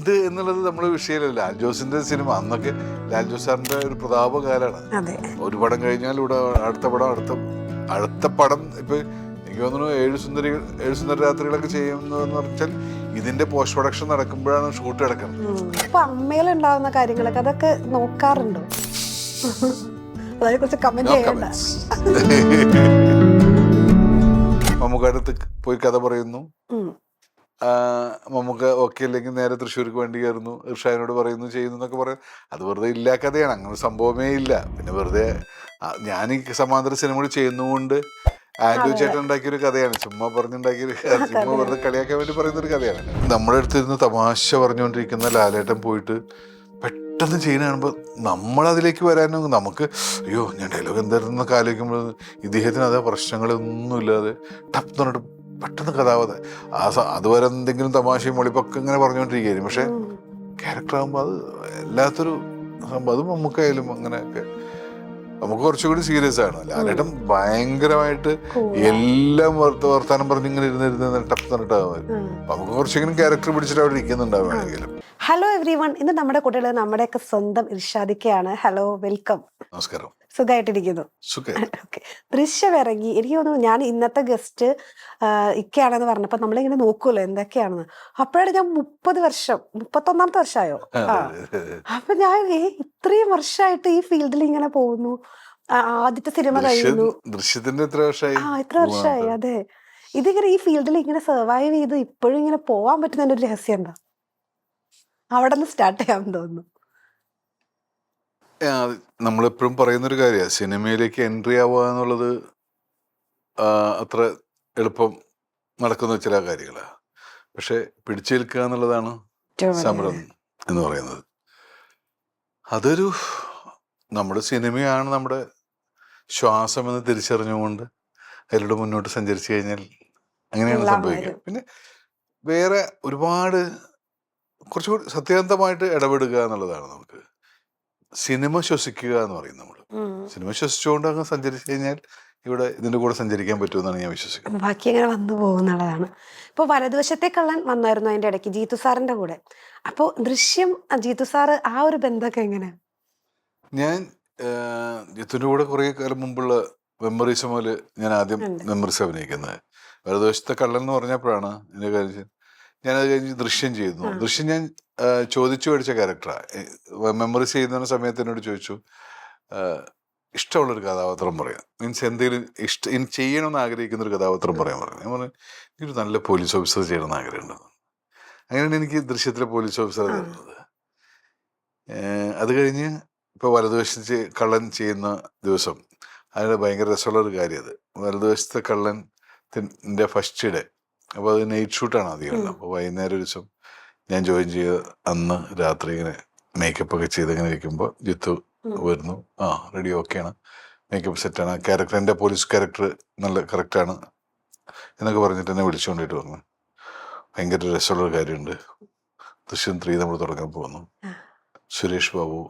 എന്ത് എന്നുള്ളത് നമ്മുടെ വിഷയമല്ല. ലാൽ ജോസിന്റെ സിനിമ അന്നൊക്കെ ലാൽ ജോസ് സാറിന്റെ ഒരു പ്രതാപകാലാണ്. ഒരു പടം കഴിഞ്ഞാൽ ഇവിടെ അടുത്ത പടം അടുത്ത പടം. ഇപ്പൊ എനിക്ക് തോന്നുന്നു ഏഴ് സുന്ദര രാത്രികളൊക്കെ ചെയ്യുന്നതെന്ന് പറഞ്ഞാൽ ഇതിന്റെ പോസ്റ്റ് പ്രൊഡക്ഷൻ നടക്കുമ്പോഴാണ് ഷൂട്ട് നടക്കുന്നത്. ഇപ്പൊ അമ്മയിലുണ്ടാവുന്ന കാര്യങ്ങളൊക്കെ അതൊക്കെ നോക്കാറുണ്ടോ? അതിനെ കുറിച്ച് കമന്റ് ചെയ്യണ്ട. മമ്മൂക്കാടുത്ത് പോയി കഥ പറയുന്നു. മമ്മൂക്ക ഓക്കെ അല്ലെങ്കിൽ നേരെ തൃശ്ശൂർക്ക് വേണ്ടി കയറുന്നു. ഇർഷാദിനോട് പറയുന്നു, ചെയ്യുന്നു എന്നൊക്കെ പറയും. അത് വെറുതെ ഇല്ലാ കഥയാണ്. അങ്ങനെ സംഭവമേ ഇല്ല. പിന്നെ വെറുതെ ഞാൻ ഈ സമാന്തര സിനിമകൾ ചെയ്യുന്നതുകൊണ്ട് ആന്റോ ചേട്ടൻ ഉണ്ടാക്കിയൊരു കഥയാണ്. ചുമ്മാ പറഞ്ഞുണ്ടാക്കിയൊരു ചുമ്മാ വെറുതെ കളിയാക്കാൻ വേണ്ടി പറയുന്നൊരു കഥയാണ്. നമ്മുടെ അടുത്തിരുന്ന് തമാശ പറഞ്ഞുകൊണ്ടിരിക്കുന്ന ലാലേട്ടൻ പോയിട്ട് പെട്ടെന്ന് ചെയ്യുന്ന കാണുമ്പോൾ നമ്മളതിലേക്ക് വരാനും നമുക്ക് അയ്യോ ഞാൻ ഡയലോഗ് എന്തായിരുന്നൊക്കെ ആലോചിക്കുമ്പോൾ ഇദ്ദേഹത്തിന് അതേ പ്രശ്നങ്ങളൊന്നുമില്ലാതെ ടപ്പ് പറഞ്ഞിട്ട് പെട്ടെന്ന് കഥാവത അതുവരെ എന്തെങ്കിലും തമാശയും വെളിപ്പൊക്കെ ഇങ്ങനെ പറഞ്ഞുകൊണ്ടിരിക്കുകയായിരുന്നു. പക്ഷെ ക്യാരക്ടർ ആകുമ്പോൾ അത് എല്ലാത്തൊരു സംഭവം. അത് നമുക്കായാലും അങ്ങനെയൊക്കെ നമുക്ക് കുറച്ചുകൂടി സീരിയസ് ആണ്. ലാലേട്ടൻ ഭയങ്കരമായിട്ട് എല്ലാം വർത്താനം പറഞ്ഞിങ്ങനെ ഇരുന്നിരുന്ന് ടപ്പ് തന്നിട്ടാകും. നമുക്ക് കുറച്ചെങ്കിലും ക്യാരക്ടർ പിടിച്ചിട്ട് അവിടെ ഇരിക്കുന്നുണ്ടാവുകയാണെങ്കിലും. ഹലോ എവ്രി വൺ, ഇന്ന് നമ്മുടെ കൂടെ നമ്മുടെയൊക്കെ സ്വന്തം ഇർഷാദിക്കയാണ്. Hello, welcome. നമസ്കാരം. സുഖമായിട്ടിരിക്കുന്നു. ഓക്കെ, ദൃശ്യം ഇറങ്ങി. എനിക്ക് തോന്നുന്നു ഞാൻ ഇന്നത്തെ ഗസ്റ്റ് ഇക്കയാണെന്ന് പറഞ്ഞപ്പോ നമ്മളിങ്ങനെ നോക്കൂല്ലോ എന്തൊക്കെയാണെന്ന്. അപ്പോഴാണ് ഞാൻ 30 വർഷം 31ാമത്തെ വർഷമായോ. അപ്പൊ ഞാൻ ഇത്രയും വർഷമായിട്ട് ഈ ഫീൽഡിൽ ഇങ്ങനെ പോകുന്നു. ആദ്യത്തെ സിനിമ കഴിയുന്നു. ദൃശ്യത്തിന്റെ എത്ര വർഷമായി. അതെ, ഇതിങ്ങനെ ഈ ഫീൽഡിൽ ഇങ്ങനെ സർവൈവ് ചെയ്ത് ഇപ്പോഴും ഇങ്ങനെ പോവാൻ പറ്റുന്നതിന്റെ ഒരു രഹസ്യം എന്താ? അവിടെ നിന്ന് സ്റ്റാർട്ട് ചെയ്യാൻ തോന്നുന്നു. നമ്മളെപ്പോഴും പറയുന്നൊരു കാര്യമാണ്, സിനിമയിലേക്ക് എൻട്രി ആവുക എന്നുള്ളത് അത്ര എളുപ്പം നടക്കുന്ന ചില കാര്യങ്ങളാണ്. പക്ഷെ പിടിച്ചു നിൽക്കുക എന്നുള്ളതാണ് സമരം എന്ന് പറയുന്നത്. അതൊരു നമ്മുടെ സിനിമയാണ് നമ്മുടെ ശ്വാസം എന്ന് തിരിച്ചറിഞ്ഞുകൊണ്ട് അതിലൂടെ മുന്നോട്ട് സഞ്ചരിച്ചു കഴിഞ്ഞാൽ അങ്ങനെയാണ് സംഭവിക്കുക. പിന്നെ വേറെ ഒരുപാട് കുറച്ചുകൂടി സത്യസന്ധമായിട്ട് ഇടപെടുക എന്നുള്ളതാണ്. നമുക്ക് സിനിമ ശ്വസിക്കുക എന്ന് പറയും. നമ്മൾ സിനിമ ശ്വസിച്ചുകൊണ്ട് അങ്ങ് സഞ്ചരിച്ചു കഴിഞ്ഞാൽ ഇവിടെ ഇതിന്റെ കൂടെ സഞ്ചരിക്കാൻ പറ്റുമെന്നാണ് ഞാൻ വിശ്വസിക്കുന്നത്. ബാക്കി അങ്ങനെ വന്നു പോകുന്നുള്ളതാണ്. ഇപ്പൊ വലതുവശത്തെ കള്ളൻ വന്നായിരുന്നു അതിന്റെ ഇടയ്ക്ക് ജീത്തു സാറിന്റെ കൂടെ. അപ്പൊ ദൃശ്യം ജീത്തു സാറ് ആ ഒരു ബന്ധമൊക്കെ എങ്ങനെയാ? ഞാൻ ജിത്തുവിന്റെ കൂടെ കുറെ കാലം മുമ്പുള്ള മെമ്മറീസ് മുതൽ ഞാൻ ആദ്യം മെമ്മറീസ് അഭിനയിക്കുന്നത്. വലതുവശത്തെ കള്ളൻ എന്ന് പറഞ്ഞപ്പോഴാണ് എന്റെ കാര്യം. ഞാനത് കഴിഞ്ഞ് ദൃശ്യം ചെയ്യുന്നു. ദൃശ്യം ഞാൻ ചോദിച്ചു പഠിച്ച ക്യാരക്ടറാണ്. മെമ്മറീസ് ചെയ്യുന്ന സമയത്ത് എന്നോട് ചോദിച്ചു ഇഷ്ടമുള്ളൊരു കഥാപാത്രം പറയാം, മീൻസ് എന്തെങ്കിലും ചെയ്യണമെന്ന് ആഗ്രഹിക്കുന്ന ഒരു കഥാപാത്രം പറയാൻ പറഞ്ഞു. ഞാൻ പറഞ്ഞു എനിക്കൊരു നല്ല പോലീസ് ഓഫീസർ ചെയ്യണമെന്ന് ആഗ്രഹമുണ്ടെന്ന്. അങ്ങനെയാണ് എനിക്ക് ദൃശ്യത്തിലെ പോലീസ് ഓഫീസർ തരുന്നത്. അത് കഴിഞ്ഞ് ഇപ്പോൾ വലതുവശത്ത് കള്ളൻ ചെയ്യുന്ന ദിവസം അതിന് ഭയങ്കര രസമുള്ളൊരു കാര്യം. അത് വലതുവശത്തെ കള്ളൻ്റെ ഫസ്റ്റ് ഡേ. അപ്പോൾ അത് നൈറ്റ് ഷൂട്ടാണ് അധികം. അപ്പോൾ വൈകുന്നേരം ഒരു ദിവസം ഞാൻ ജോയിൻ ചെയ്ത് അന്ന് രാത്രി ഇങ്ങനെ മേക്കപ്പ് ഒക്കെ ചെയ്ത് ഇങ്ങനെ ഇരിക്കുമ്പോൾ ജിത്തു വരുന്നു. റെഡി, ഓക്കെയാണ്, മേക്കപ്പ് സെറ്റാണ്, ക്യാരക്ടർ എൻ്റെ പോലീസ് ക്യാരക്ടർ നല്ല കറക്റ്റാണ് എന്നൊക്കെ പറഞ്ഞിട്ട് എന്നെ വിളിച്ചുകൊണ്ടിട്ട് പറഞ്ഞു ഭയങ്കര രസമുള്ളൊരു കാര്യമുണ്ട്, ദൃശ്യം 3 നമ്മൾ തുടങ്ങാൻ പോകുന്നു, സുരേഷ് ബാബു.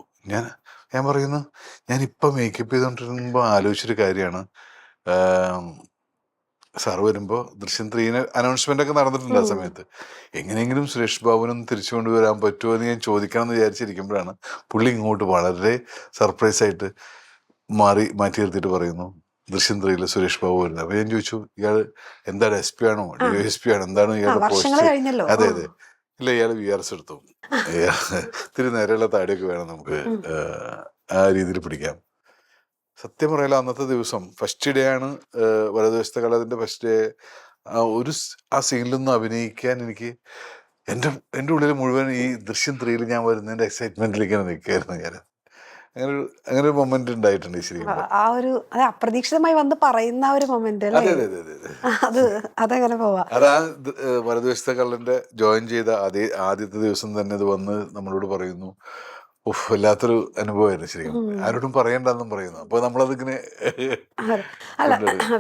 ഞാൻ പറയുന്നു ഞാനിപ്പോൾ മേക്കപ്പ് ചെയ്തുകൊണ്ടിരുമ്പോൾ ആലോചിച്ചൊരു കാര്യമാണ്, സാറ് വരുമ്പോൾ ദൃശ്യം 3 അനൗൺസ്മെന്റ് ഒക്കെ നടന്നിട്ടുണ്ട്. ആ സമയത്ത് എങ്ങനെയെങ്കിലും സുരേഷ് ബാബുവിനൊന്ന് തിരിച്ചു കൊണ്ടുവരാൻ പറ്റുമോ എന്ന് ഞാൻ ചോദിക്കണം എന്ന് വിചാരിച്ചിരിക്കുമ്പോഴാണ് പുള്ളി ഇങ്ങോട്ട് വളരെ സർപ്രൈസ് ആയിട്ട് മാറ്റി നിർത്തിയിട്ട് പറയുന്നു ദൃശ്യം 3 സുരേഷ് ബാബു വരുന്നത്. അപ്പൊ ഞാൻ ചോദിച്ചു ഇയാള് എന്താണ് SP ആണോ DSP ആണോ എന്താണ് ഇയാളുടെ പോസ്റ്റ്? അതെ ഇല്ല, ഇയാള് VRS എടുത്തു, ഇത്തിരി നേരെയുള്ള താടിയൊക്കെ വേണം നമുക്ക് ആ രീതിയിൽ പിടിക്കാം. സത്യം പറയാലോ അന്നത്തെ ദിവസം ഫസ്റ്റ് ഡേ ആണ് വലതുവശത്തെ കള്ളതിന്റെ ഫസ്റ്റ് ഡേ. ആ സീനിലൊന്നും അഭിനയിക്കാൻ എനിക്ക് എൻ്റെ ഉള്ളിൽ മുഴുവൻ ഈ ദൃശ്യം 3 ഞാൻ വരുന്നതിന്റെ എക്സൈറ്റ്മെന്റിലേക്ക് നിൽക്കായിരുന്നു ഞാൻ. അങ്ങനെ ഒരു മൊമെന്റ് ഉണ്ടായിട്ടുണ്ട് ശരിക്കും. ആ ഒരു അപ്രതീക്ഷിതമായി വന്ന് പറയുന്ന ഒരു മൊമെന്റ് അതങ്ങനെ പോവാ. അതാ വലതുവശത്തെ കള്ളന്റെ ജോയിൻ ചെയ്ത ആദ്യത്തെ ദിവസം തന്നെ ഇത് വന്ന് നമ്മളോട് പറയുന്നു വല്ലാത്തൊരു അനുഭവമായിരുന്നു ശരിക്കും. ആരോടും പറയണ്ടെന്നും പറയുന്നു. അപ്പൊ നമ്മളതിങ്ങനെ അതെ. അല്ല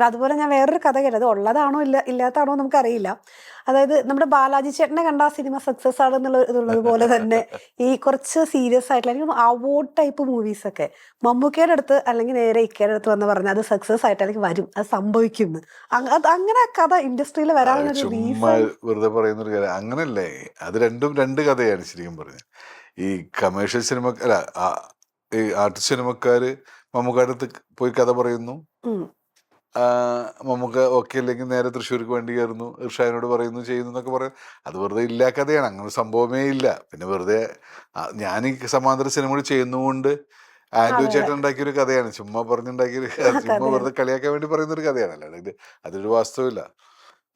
അതുപോലെ ഞാൻ വേറൊരു കഥ കേട്ടത്, ഉള്ളതാണോ ഇല്ലാത്തതാണോ നമുക്കറിയില്ല. അതായത് നമ്മുടെ ബാലാജി ചേട്ടനെ കണ്ട ആ സിനിമ സക്സസ് ആണെന്നുള്ള ഇതുള്ളത് പോലെ തന്നെ ഈ കുറച്ച് സീരിയസ് ആയിട്ടുള്ള എനിക്ക് അവാർഡ് ടൈപ്പ് മൂവീസ് ഒക്കെ മമ്മൂക്കയുടെ അടുത്ത് അല്ലെങ്കിൽ നേരെ ഇക്കയുടെ അടുത്ത് വന്ന് പറഞ്ഞാൽ അത് സക്സസ് ആയിട്ട് അല്ലെങ്കിൽ വരും, അത് സംഭവിക്കുന്നു. അങ്ങനെ കഥ ഇൻഡസ്ട്രിയിൽ വരാനുള്ള ഒരു ചുമ്മാ റീസൺ. വെറുതെ പറയുന്നൊരു കാര്യം അങ്ങനല്ലേ. അത് രണ്ടും രണ്ട് കഥയാണ് ശരിക്കും പറഞ്ഞത്. ഈ കമേഴ്ഷ്യൽ സിനിമ അല്ല ഈ ആർട്ടിസ്റ്റ് സിനിമക്കാര് മമ്മൂക്കാരുടെ അടുത്ത് പോയി കഥ പറയുന്നു. മമ്മൂക്ക ഓക്കെ അല്ലെങ്കിൽ നേരെ തൃശ്ശൂർക്ക് വണ്ടി കയറുന്നു, ഇർഷാദിനോട് പറയുന്നു, ചെയ്യുന്നു എന്നൊക്കെ പറയും. അത് വെറുതെ ഇല്ലാ കഥയാണ്. അങ്ങനെ സംഭവമേ ഇല്ല. പിന്നെ വെറുതെ ഞാൻ ഈ സമാന്തര സിനിമകൾ ചെയ്യുന്നതുകൊണ്ട് ആൻഡ്രൂ അതെ ചേട്ടൻ ഉണ്ടാക്കിയൊരു കഥയാണ്. ചുമ്മാ പറഞ്ഞുണ്ടാക്കിയൊരു ചുമ്മാ കഥയാണ്. വെറുതെ കളിയാക്കാൻ വേണ്ടി പറയുന്നൊരു കഥയാണ്. അല്ലാണ്ട് അതിലൊരു വാസ്തവമില്ല.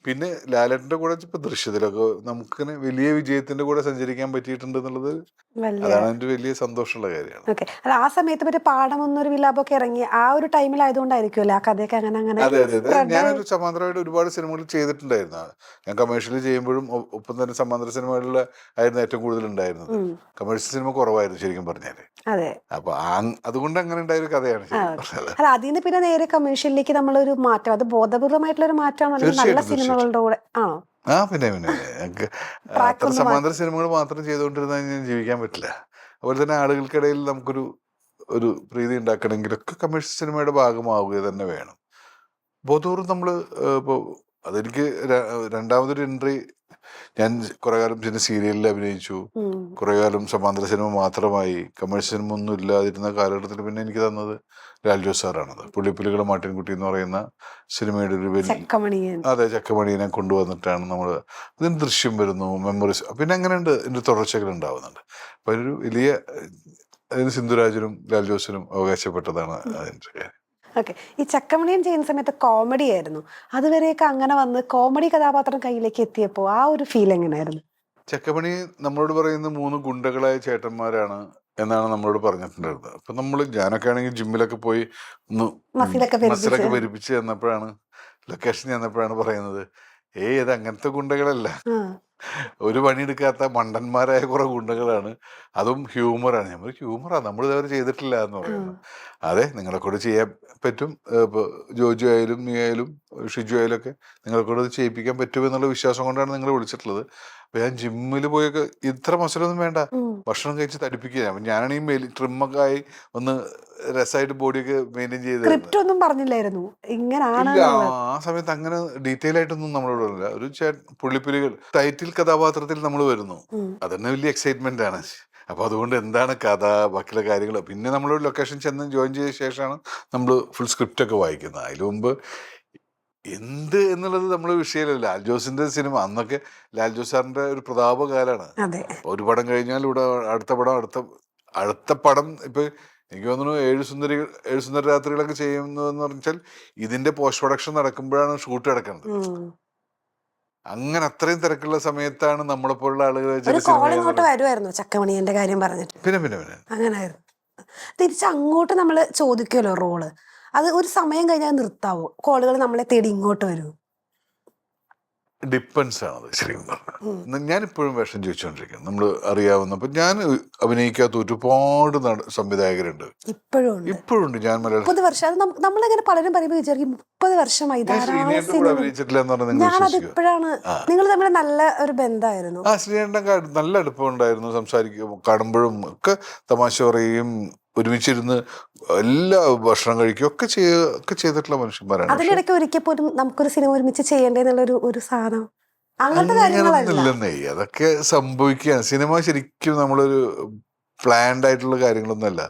പിന്നെ ലാലേട്ടന്റെ കൂടെ ഇപ്പൊ ദൃശ്യത്തിലൊക്കെ നമുക്കിങ്ങനെ വലിയ വിജയത്തിന്റെ കൂടെ സഞ്ചരിക്കാൻ പറ്റിയിട്ടുണ്ട് എന്നുള്ളത് വലിയ അതാണ് എൻ്റെ വലിയ സന്തോഷമുള്ള കാര്യമാണ്. ഓക്കെ. അല്ല ആ സമയത്ത് മറ്റേ പാടമൊന്നൊരു വിലാപമൊക്കെ ഇറങ്ങി ആ ഒരു ടൈമിലായതുകൊണ്ടായിരിക്കുമല്ലോ ആ കഥയൊക്കെ അങ്ങനെ അങ്ങനെ അതെ അതെ അതെ സ്പ്രെഡ് ആയി. ഞാനൊരു സമാന്തരമായിട്ട് ഒരുപാട് സിനിമകൾ ചെയ്തിട്ടുണ്ടായിരുന്നു. ഞാൻ കമേഴ്ഷ്യൽ ചെയ്യുമ്പോഴും ഒപ്പം തന്നെ സമാന്തര സിനിമകളിൽ ആയിരുന്നു ഏറ്റവും കൂടുതൽ ഉണ്ടായിരുന്നത്. കമേഴ്ഷ്യൽ സിനിമ കുറവായിരുന്നു ശരിക്കും പറഞ്ഞാല്. അതെ. അപ്പൊ അതുകൊണ്ട് അങ്ങനെ ഉണ്ടായ ഒരു കഥയാണ് ശരിക്കും പറഞ്ഞത്. അല്ല അതിൽ നിന്ന് പിന്നെ നേരെ കമേഴ്ഷ്യലിലേക്ക് നമ്മളൊരു മാറ്റം, അത് ബോധപൂർവമായിട്ടുള്ള ഒരു മാറ്റമാണോ അല്ലെങ്കിൽ നല്ല തീർച്ചയായിട്ടും തീർച്ചയായിട്ടും. സിനിമകളുടെ കൂടെ ആണോ പിന്നെ ഞങ്ങൾക്ക് ട്രാക്ക് അത്ര ഒന്ന് സമാന്തര സിനിമകൾ മാത്രം ചെയ്തുകൊണ്ടിരുന്നാൽ ഞാൻ ജീവിക്കാൻ പറ്റില്ല. അതുപോലെ തന്നെ ആളുകൾക്കിടയിൽ നമുക്കൊരു ഒരു പ്രീതി ഉണ്ടാക്കണമെങ്കിലൊക്കെ കമേഴ്ഷ്യൽ സിനിമയുടെ ഭാഗമാവുക തന്നെ വേണം. ബോധപൂർവ്വം നമ്മൾ ഇപ്പോൾ അതെനിക്ക് രണ്ടാമതൊരു എൻട്രി. ഞാൻ കുറെ കാലം പിന്നെ സീരിയലിൽ അഭിനയിച്ചു, കുറെ കാലം സമാന്തര സിനിമ മാത്രമായി, കമേഴ്ഷ്യൽ സിനിമ ഒന്നും ഇല്ലാതിരുന്ന കാലഘട്ടത്തിൽ പിന്നെ എനിക്ക് തന്നത് ലാൽ ജോസ് സാറാണത്. പുള്ളിപ്പുലികളുടെ മാട്ടിൻകുട്ടി എന്ന് പറയുന്ന സിനിമയുടെ ഒരു വലിയ ചെക്കമണിയൻ. അതെ ചക്കമണീനെ കൊണ്ടുവന്നിട്ടാണ് നമ്മൾ അതിന് ദൃശ്യം വരുന്നു, മെമ്മറീസ്, പിന്നെ അങ്ങനെയുണ്ട് ഇതിൻ്റെ തുടർച്ചകൾ ഉണ്ടാവുന്നുണ്ട്. അപ്പം ഒരു വലിയ അതിന് സിന്ധുരാജനും ലാൽ ജോസിനും അവകാശപ്പെട്ടതാണ് അതിൻ്റെ കാര്യം. ഓക്കെ. ഈ ചക്കമണിയൻ ചെയ്യുന്ന സമയത്ത് കോമഡി ആയിരുന്നു, അതുവരെയൊക്കെ അങ്ങനെ വന്ന് കോമഡി കഥാപാത്രം കയ്യിലേക്ക് എത്തിയപ്പോൾ ആ ഒരു ഫീൽ എങ്ങനെയായിരുന്നു? ചക്കമണി നമ്മളോട് പറയുന്ന 3 ഗുണ്ടകളായ ചേട്ടന്മാരാണ് എന്നാണ് നമ്മളോട് പറഞ്ഞിട്ടുണ്ടായിരുന്നത്. അപ്പൊ ഞാനൊക്കെ ആണെങ്കിൽ ജിമ്മിലൊക്കെ പോയി ഒന്ന് മസിലൊക്കെ പെരുപ്പിച്ച് ചെന്നപ്പോഴാണ് ലൊക്കേഷൻ ചെന്നപ്പോഴാണ് പറയുന്നത്, ഇത് അങ്ങനത്തെ ഗുണ്ടകളല്ല, ഒരു പണിയെടുക്കാത്ത മണ്ടന്മാരായ കുറെ ഗുണ്ടകളാണ്, അതും ഹ്യൂമറാണ്. നമ്മൾ ഹ്യൂമറാ നമ്മൾ ഇതുവരെ ചെയ്തിട്ടില്ല എന്ന് പറയുന്നത്. അതെ നിങ്ങളെ കൂടെ ചെയ്യാൻ പറ്റും, ഇപ്പോൾ ജോജു ആയാലും നീ ആയാലും ഷിജു ആയാലും ഒക്കെ നിങ്ങളെ കൂടെ ഇത് ചെയ്യിപ്പിക്കാൻ പറ്റുമെന്നുള്ള വിശ്വാസം കൊണ്ടാണ് നിങ്ങൾ വിളിച്ചിട്ടുള്ളത്. അപ്പൊ ഞാൻ ജിമ്മിൽ പോയൊക്കെ ഇത്ര മസിലൊന്നും വേണ്ട, ഭക്ഷണം കഴിച്ച് തടിപ്പിക്കുക. അപ്പൊ ഞാനാണെങ്കിൽ ട്രിമ്മൊക്കെ ആയി ഒന്ന് രസമായിട്ട് ബോഡിയൊക്കെ മെയിൻറ്റെയിൻ ചെയ്ത് ഒന്നും പറഞ്ഞില്ലായിരുന്നു ഇങ്ങനാണ്. ഇല്ല. ആ സമയത്ത് അങ്ങനെ ഡീറ്റെയിൽ ആയിട്ടൊന്നും നമ്മളോട് പറഞ്ഞില്ല. ഒരു പുള്ളിപ്പുലികൾ ടൈറ്റിൽ കഥാപാത്രത്തിൽ നമ്മൾ വരുന്നു, അതന്നെ വലിയ എക്സൈറ്റ്മെന്റ് ആണ്. അപ്പൊ അതുകൊണ്ട് എന്താണ് കഥ, ബാക്കിയുള്ള കാര്യങ്ങൾ, പിന്നെ നമ്മൾ ലൊക്കേഷൻ ചെന്ന് ജോയിൻ ചെയ്ത ശേഷമാണ് നമ്മൾ ഫുൾ സ്ക്രിപ്റ്റ് ഒക്കെ വായിക്കുന്നത്. അതിനു മുമ്പ് എന്ത് എന്നുള്ളത് നമ്മള് വിഷയമല്ല. ലാൽ ജോസിന്റെ സിനിമ അന്നൊക്കെ ലാൽ ജോസ് സാറിന്റെ ഒരു പ്രതാപകാലാണ്. ഒരു പടം കഴിഞ്ഞാൽ ഇവിടെ അടുത്ത പടം അടുത്ത പടം. ഇപ്പൊ എനിക്ക് തോന്നുന്നു 7 സുന്ദര രാത്രികളൊക്കെ ചെയ്യുന്നതെന്ന് പറഞ്ഞാൽ ഇതിന്റെ പോസ്റ്റ് പ്രൊഡക്ഷൻ നടക്കുമ്പോഴാണ് ഷൂട്ട് നടക്കുന്നത്. അങ്ങനെ അത്രയും തിരക്കുള്ള സമയത്താണ് നമ്മളെപ്പോലുള്ള ആളുകൾ വരുമായിരുന്നു ചക്കമണിയന്റെ കാര്യം പറഞ്ഞിട്ട്. പിന്നെ പിന്നെ പിന്നെ അങ്ങനായിരുന്നു. തിരിച്ച് അങ്ങോട്ട് നമ്മള് ചോദിക്കുമല്ലോ റോള്, അത് ഒരു സമയം കഴിഞ്ഞാൽ നിർത്താവോ? കോളുകൾ നമ്മളെ തേടി ഇങ്ങോട്ട് വരൂ? ഡിപ്പെൻസ് ആണത് ശരിക്കും പറഞ്ഞത്. ഞാനിപ്പോഴും വേഷം ചോദിച്ചുകൊണ്ടിരിക്കുന്നത് നമ്മൾ അറിയാവുന്ന. അപ്പൊ ഞാൻ അഭിനയിക്കാത്ത ഒരുപാട് സംവിധായകരുണ്ട് ഇപ്പോഴും ഉണ്ട്. ഞാൻ മലയാളം 30 വർഷം നമ്മളങ്ങനെ പലരും പറയുമ്പോൾ വിചാരിക്കും 30 വർഷമായി അഭിനയിച്ചിട്ടില്ല എന്ന് പറഞ്ഞാൽ ഇപ്പോഴാണ് നിങ്ങൾ തമ്മിൽ നല്ല ഒരു ബന്ധമായിരുന്നു. ശ്രീകണ്ഠൻ നല്ല അടുപ്പം ഉണ്ടായിരുന്നു. സംസാരിക്കും, കാണുമ്പോഴും ഒക്കെ തമാശ പറയും, ഒരുമിച്ചിരുന്ന് എല്ലാ ഭക്ഷണം കഴിക്കും ഒക്കെ ചെയ്തിട്ടുള്ള മനുഷ്യന്മാരാണ്. അതിനിടയ്ക്ക് ഒരിക്കൽ പോലും നമുക്കൊരു സിനിമ ഒരുമിച്ച് ചെയ്യേണ്ടെന്നുള്ള ഒരു സാധനം അങ്ങനൊന്നുമില്ലെന്നേ. അതൊക്കെ സംഭവിക്കുകയാണ്. സിനിമ ശരിക്കും നമ്മളൊരു പ്ലാൻഡ് ആയിട്ടുള്ള കാര്യങ്ങളൊന്നും അല്ല.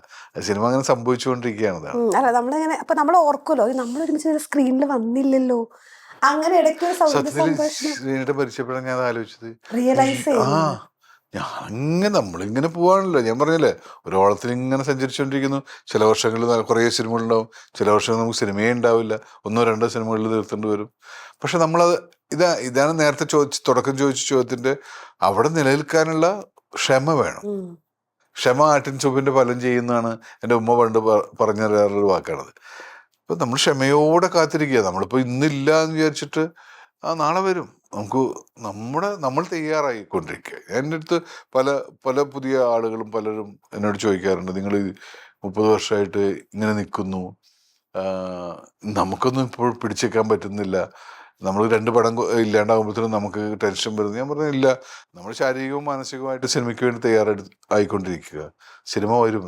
സിനിമ അങ്ങനെ സംഭവിച്ചുകൊണ്ടിരിക്കുകയാണ്. അല്ല നമ്മളിങ്ങനെ അപ്പൊ നമ്മൾ ഓർക്കുമല്ലോ നമ്മൾ ഒരുമിച്ച് സ്ക്രീനിൽ വന്നില്ലല്ലോ, അങ്ങനെ ഇടയ്ക്ക് ശ്രീനിയുടെ പരിചയപ്പെടാൻ ഞാൻ ആലോചിച്ചത് റിയലൈസ് നമ്മളിങ്ങനെ പോവാണല്ലോ. ഞാൻ പറഞ്ഞില്ലേ, ഒരു ഓളത്തിൽ ഇങ്ങനെ സഞ്ചരിച്ചുകൊണ്ടിരിക്കുന്നു. ചില വർഷങ്ങളിൽ കുറേ സിനിമകളുണ്ടാവും, ചില വർഷങ്ങൾ നമുക്ക് സിനിമയേ ഉണ്ടാവില്ല, 1-2 സിനിമകളിൽ തീർത്തേണ്ടി വരും. പക്ഷെ നമ്മളത് ഇതാണ് നേരത്തെ തുടക്കം ചോദിച്ച ചോദ്യത്തിന്റെ അവിടെ നിലനിൽക്കാനുള്ള ക്ഷമ വേണം. ക്ഷമ ആട്ടിൻ ചുവപ്പിന്റെ ഫലം ചെയ്യുന്നതാണ് എൻ്റെ ഉമ്മ പണ്ട് പറഞ്ഞ വേറൊരു വാക്കാണത്. അപ്പൊ നമ്മൾ ക്ഷമയോടെ കാത്തിരിക്കുക. നമ്മളിപ്പോ ഇന്നില്ല എന്ന് വിചാരിച്ചിട്ട് നാളെ വരും. നമുക്ക് നമ്മൾ തയ്യാറായിക്കൊണ്ടിരിക്കുക. എൻ്റെ അടുത്ത് പല പല പുതിയ ആളുകളും പലരും എന്നോട് ചോദിക്കാറുണ്ട്, നിങ്ങൾ 30 വർഷമായിട്ട് ഇങ്ങനെ നിൽക്കുന്നു, നമുക്കൊന്നും ഇപ്പോൾ പിടിച്ചേക്കാൻ പറ്റുന്നില്ല, നമ്മൾ 2 പടം ഇല്ലാണ്ടാകുമ്പോഴത്തേനും നമുക്ക് ടെൻഷൻ വരുന്നു. ഞാൻ പറഞ്ഞില്ല, നമ്മൾ ശാരീരികവും മാനസികവുമായിട്ട് സിനിമയ്ക്ക് വേണ്ടി ആയിക്കൊണ്ടിരിക്കുക. സിനിമ വരും,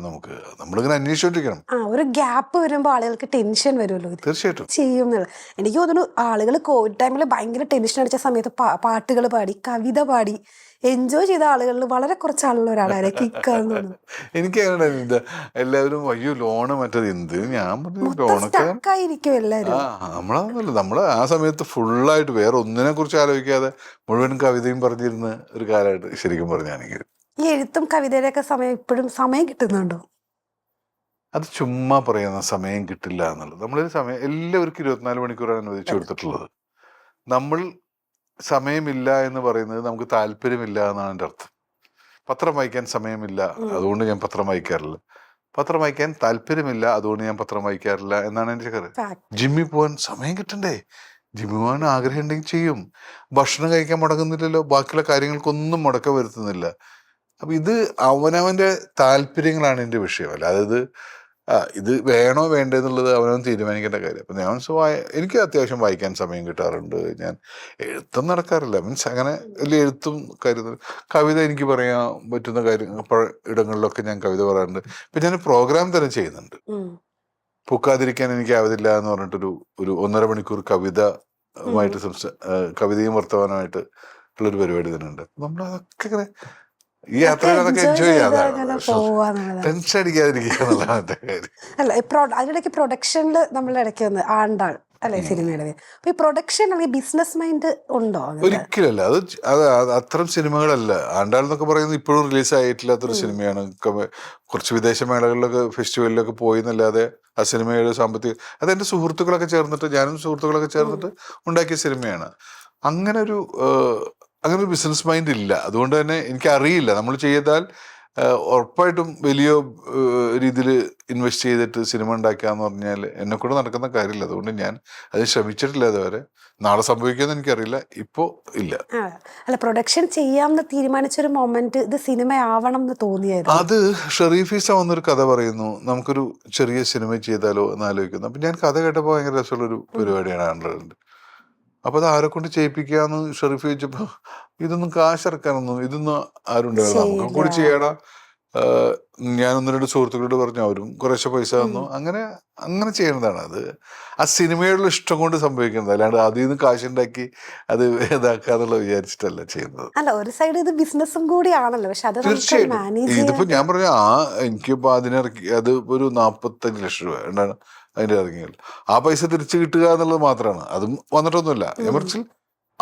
നമ്മളിങ്ങനെ അന്വേഷിച്ചോണ്ടിരിക്കണം. ഒരു ഗ്യാപ്പ് വരുമ്പോൾ ആളുകൾക്ക് ടെൻഷൻ വരുമല്ലോ, തീർച്ചയായിട്ടും ചെയ്യും എന്നുള്ളത്. എനിക്ക് തോന്നുന്നു ആളുകൾ കോവിഡ് ടൈമിൽ ഭയങ്കര ടെൻഷൻ അടിച്ച സമയത്ത് പാട്ടുകൾ പാടി, കവിത പാടി എൻജോയ് ചെയ്ത ആളുകളിൽ വളരെ കുറച്ച് ആളുകൾ ഒരാളാണ് കിക്കാന്ന് തോന്നുന്നു. എനിക്ക് അങ്ങനെ എല്ലാവരും അയ്യോ ലോണ് മറ്റേത് എന്ത്, ഞാൻ പറഞ്ഞു ലോണൊക്കെ സ്റ്റക്കായിരിക്കും എല്ലാവരും. നമ്മളതൊന്നുമില്ല. നമ്മൾ ആ സമയത്ത് ഫുള്ളായിട്ട് വേറെ ഒന്നിനെ കുറിച്ച് ആലോചിക്കാതെ മുഴുവൻ കവിതയും പറഞ്ഞിരുന്ന ഒരു കാലമായിട്ട് ശരിക്കും പറഞ്ഞാണെങ്കിൽ. ഈ എഴുത്തും കവിതയുടെയൊക്കെ സമയം ഇപ്പോഴും സമയം കിട്ടുന്നുണ്ടോ? അത് ചുമ്മാ പറയുന്ന സമയം കിട്ടില്ല എന്നുള്ളത്. നമ്മളൊരു സമയം എല്ലാവർക്കും 24 മണിക്കൂറാണ് അനുവദിച്ചു കൊടുത്തിട്ടുള്ളത്. നമ്മൾ സമയമില്ല എന്ന് പറയുന്നത് നമുക്ക് താല്പര്യമില്ല എന്നാണ് എൻ്റെ അർത്ഥം. പത്രം വായിക്കാൻ സമയമില്ല, അതുകൊണ്ട് ഞാൻ പത്രം വായിക്കാറില്ല. പത്രം വായിക്കാൻ താല്പര്യമില്ല, അതുകൊണ്ട് ഞാൻ പത്രം വായിക്കാറില്ല എന്നാണ് എൻ്റെ കാര്യം. ജിമ്മിൽ പോകാൻ സമയം കിട്ടണ്ടേ? ജിമ്മിൽ പോകാൻ ആഗ്രഹം ഉണ്ടെങ്കിൽ ചെയ്യും. ഭക്ഷണം കഴിക്കാൻ മുടങ്ങുന്നില്ലല്ലോ, ബാക്കിയുള്ള കാര്യങ്ങൾക്കൊന്നും മുടക്കം വരുത്തുന്നില്ല. അപ്പൊ ഇത് അവനവന്റെ താല്പര്യങ്ങളാണ് എൻ്റെ വിഷയം. അല്ലാതെ ഇത് വേണോ വേണ്ടെന്നുള്ളത് അവനവൻ തീരുമാനിക്കേണ്ട കാര്യം. അപ്പൊ ഞാൻ എനിക്ക് അത്യാവശ്യം വായിക്കാൻ സമയം കിട്ടാറുണ്ട്. ഞാൻ എഴുത്തും നടക്കാറില്ല, മീൻസ് അങ്ങനെ വലിയ എഴുത്തും കവിത എനിക്ക് പറയാൻ പറ്റുന്ന ഇടങ്ങളിലൊക്കെ ഞാൻ കവിത പറയാറുണ്ട്. ഇപ്പൊ ഞാൻ പ്രോഗ്രാം തന്നെ ചെയ്യുന്നുണ്ട്. പൂക്കാതിരിക്കാൻ എനിക്ക് ആവതില്ല എന്ന് പറഞ്ഞിട്ടൊരു 1.5 മണിക്കൂർ കവിതയും വർത്തമാനമായിട്ട് ഉള്ളൊരു പരിപാടി തന്നെ ഉണ്ട്. നമ്മളതൊക്കെ ഇങ്ങനെ ഈ യാത്രകളൊക്കെ എൻജോയ് ചെയ്യാതാണ്, ടെൻഷൻ അടിക്കാതിരിക്കുക എന്നുള്ളതാണ് കാര്യം. അല്ല, അതിനിടയ്ക്ക് പ്രൊഡക്ഷനിൽ നമ്മൾ ഇടയ്ക്ക് വന്ന് ആണ്ടാൾ അല്ലെ സിനിമയുടെ. അപ്പൊ ഈ പ്രൊഡക്ഷൻ അല്ലെങ്കിൽ ബിസിനസ് മൈൻഡ് ഉണ്ടോ? ഒരിക്കലല്ല. അത് അത്തരം സിനിമകളല്ല. ആണ്ടാൾ എന്നൊക്കെ പറയുന്നത് ഇപ്പോഴും റിലീസ് ആയിട്ടില്ലാത്തൊരു സിനിമയാണ്. കുറച്ച് വിദേശ മേളകളിലൊക്കെ ഫെസ്റ്റിവലിലൊക്കെ പോയി എന്നല്ലാതെ ആ സിനിമയുടെ സാമ്പത്തിക അത് എൻ്റെ സുഹൃത്തുക്കളൊക്കെ ചേർന്നിട്ട്, ഞാനും സുഹൃത്തുക്കളൊക്കെ ചേർന്നിട്ട് ഉണ്ടാക്കിയ സിനിമയാണ്. അങ്ങനെ ഒരു ബിസിനസ് മൈൻഡ് ഇല്ല. അതുകൊണ്ട് തന്നെ എനിക്കറിയില്ല. നമ്മൾ ചെയ്താൽ ഉറപ്പായിട്ടും വലിയ രീതിയിൽ ഇൻവെസ്റ്റ് ചെയ്തിട്ട് സിനിമ ഉണ്ടാക്കാന്ന് പറഞ്ഞാൽ എന്നെ കൂടെ നടക്കുന്ന കാര്യമില്ല. അതുകൊണ്ട് ഞാൻ അത് ശ്രമിച്ചിട്ടില്ല അതുവരെ. നാളെ സംഭവിക്കുമെന്ന് എനിക്കറിയില്ല, ഇപ്പോ ഇല്ല. അല്ല, പ്രൊഡക്ഷൻ ചെയ്യാമെന്ന് തീരുമാനിച്ചൊരു മൊമെന്റ് ഇത് സിനിമയാവണം എന്ന് തോന്നിയത്? അത് ഷെറീഫീസ വന്നൊരു കഥ പറയുന്നു, നമുക്കൊരു ചെറിയ സിനിമ ചെയ്താലോ എന്ന് ആലോചിക്കുന്നു. അപ്പൊ ഞാൻ കഥ കേട്ടപ്പോൾ ഭയങ്കര രസമുള്ളൊരു പരിപാടിയാണ് ആണ്ടുണ്ട്. അപ്പൊ അത് ആരെ കൊണ്ട് ചെയ്യിപ്പിക്കാന്ന് ഷെറീഫ് ചോദിച്ചപ്പോ, ഇതൊന്നും കാശിറക്കാനൊന്നും ഇതൊന്നും ആരും ഉണ്ടാവില്ല, നമുക്ക് കൂടി ചെയ്യണം. ഞാൻ 1-2 സുഹൃത്തുക്കളോട് പറഞ്ഞു, അവരും കുറേശ്ശെ പൈസ തന്നു. അങ്ങനെ ചെയ്യുന്നതാണ്. അത് ആ സിനിമയോടുള്ള ഇഷ്ടം കൊണ്ട് സംഭവിക്കുന്നത്, അല്ലാണ്ട് അതിൽ നിന്ന് കാശുണ്ടാക്കി അത് ഇതാക്കാന്നുള്ള വിചാരിച്ചിട്ടല്ല ചെയ്യുന്നത്. അല്ല, ഒരു സൈഡ് ഇത് ബിസിനസ്സും കൂടിയാണല്ലോ. പക്ഷെ അത് തീർച്ചയായിട്ടും ഇതിപ്പോ ഞാൻ പറഞ്ഞ എനിക്കിപ്പോ അതിനിറക്കി അത് ഒരു 45 ലക്ഷം രൂപ എന്താണ് അതിന്റെ ഇറങ്ങിയല്ലോ. ആ പൈസ തിരിച്ചു കിട്ടുക എന്നുള്ളത് മാത്രമാണ്. അതും വന്നിട്ടൊന്നുമില്ല. എമർച്ചിൽ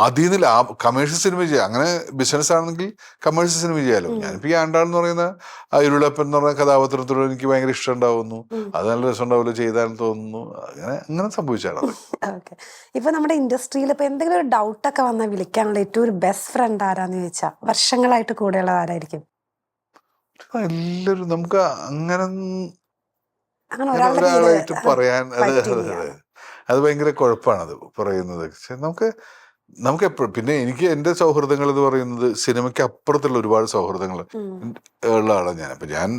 അതിൽ നിന്ന് കമേഴ്ഷ്യൽ സിനിമ ചെയ്യാം. അങ്ങനെ ബിസിനസ് ആണെങ്കിൽ കമേഴ്ഷ്യൽ സിനിമ ചെയ്യാലോ. ഞാനിപ്പോ ഈ ആണ്ടാൾ എന്ന് പറയുന്ന ഇരുളപ്പൻ എന്ന് പറഞ്ഞ കഥാപാത്രത്തോട് എനിക്ക് ഭയങ്കര ഇഷ്ടം ഉണ്ടാവുന്നു. അത് നല്ല രസം ഉണ്ടാവില്ല ചെയ്താലും തോന്നുന്നു. അങ്ങനെ സംഭവിച്ചാണ്. ഇപ്പൊ നമ്മുടെ ഇൻഡസ്ട്രിയിൽ ഇപ്പൊ എന്തെങ്കിലും ഒരു ഡൗട്ടൊക്കെ വന്നാൽ വിളിക്കാനുള്ള ഏറ്റവും ഒരു ബെസ്റ്റ് ഫ്രണ്ട് ആരാന്ന് ചോദിച്ചാൽ വർഷങ്ങളായിട്ട് കൂടെയുള്ള ആരായിരിക്കും? എല്ലാവരും നമുക്ക് അങ്ങനെ ഒരാളായിട്ട് പറയാൻ അത് ഭയങ്കര കുഴപ്പമാണത് പറയുന്നത്. നമുക്ക് എപ്പോഴും പിന്നെ എനിക്ക് എൻ്റെ സൗഹൃദങ്ങൾ എന്ന് പറയുന്നത് സിനിമയ്ക്ക് അപ്പുറത്തുള്ള ഒരുപാട് സൗഹൃദങ്ങൾ ഉള്ള ആളാണ് ഞാൻ. അപ്പൊ ഞാൻ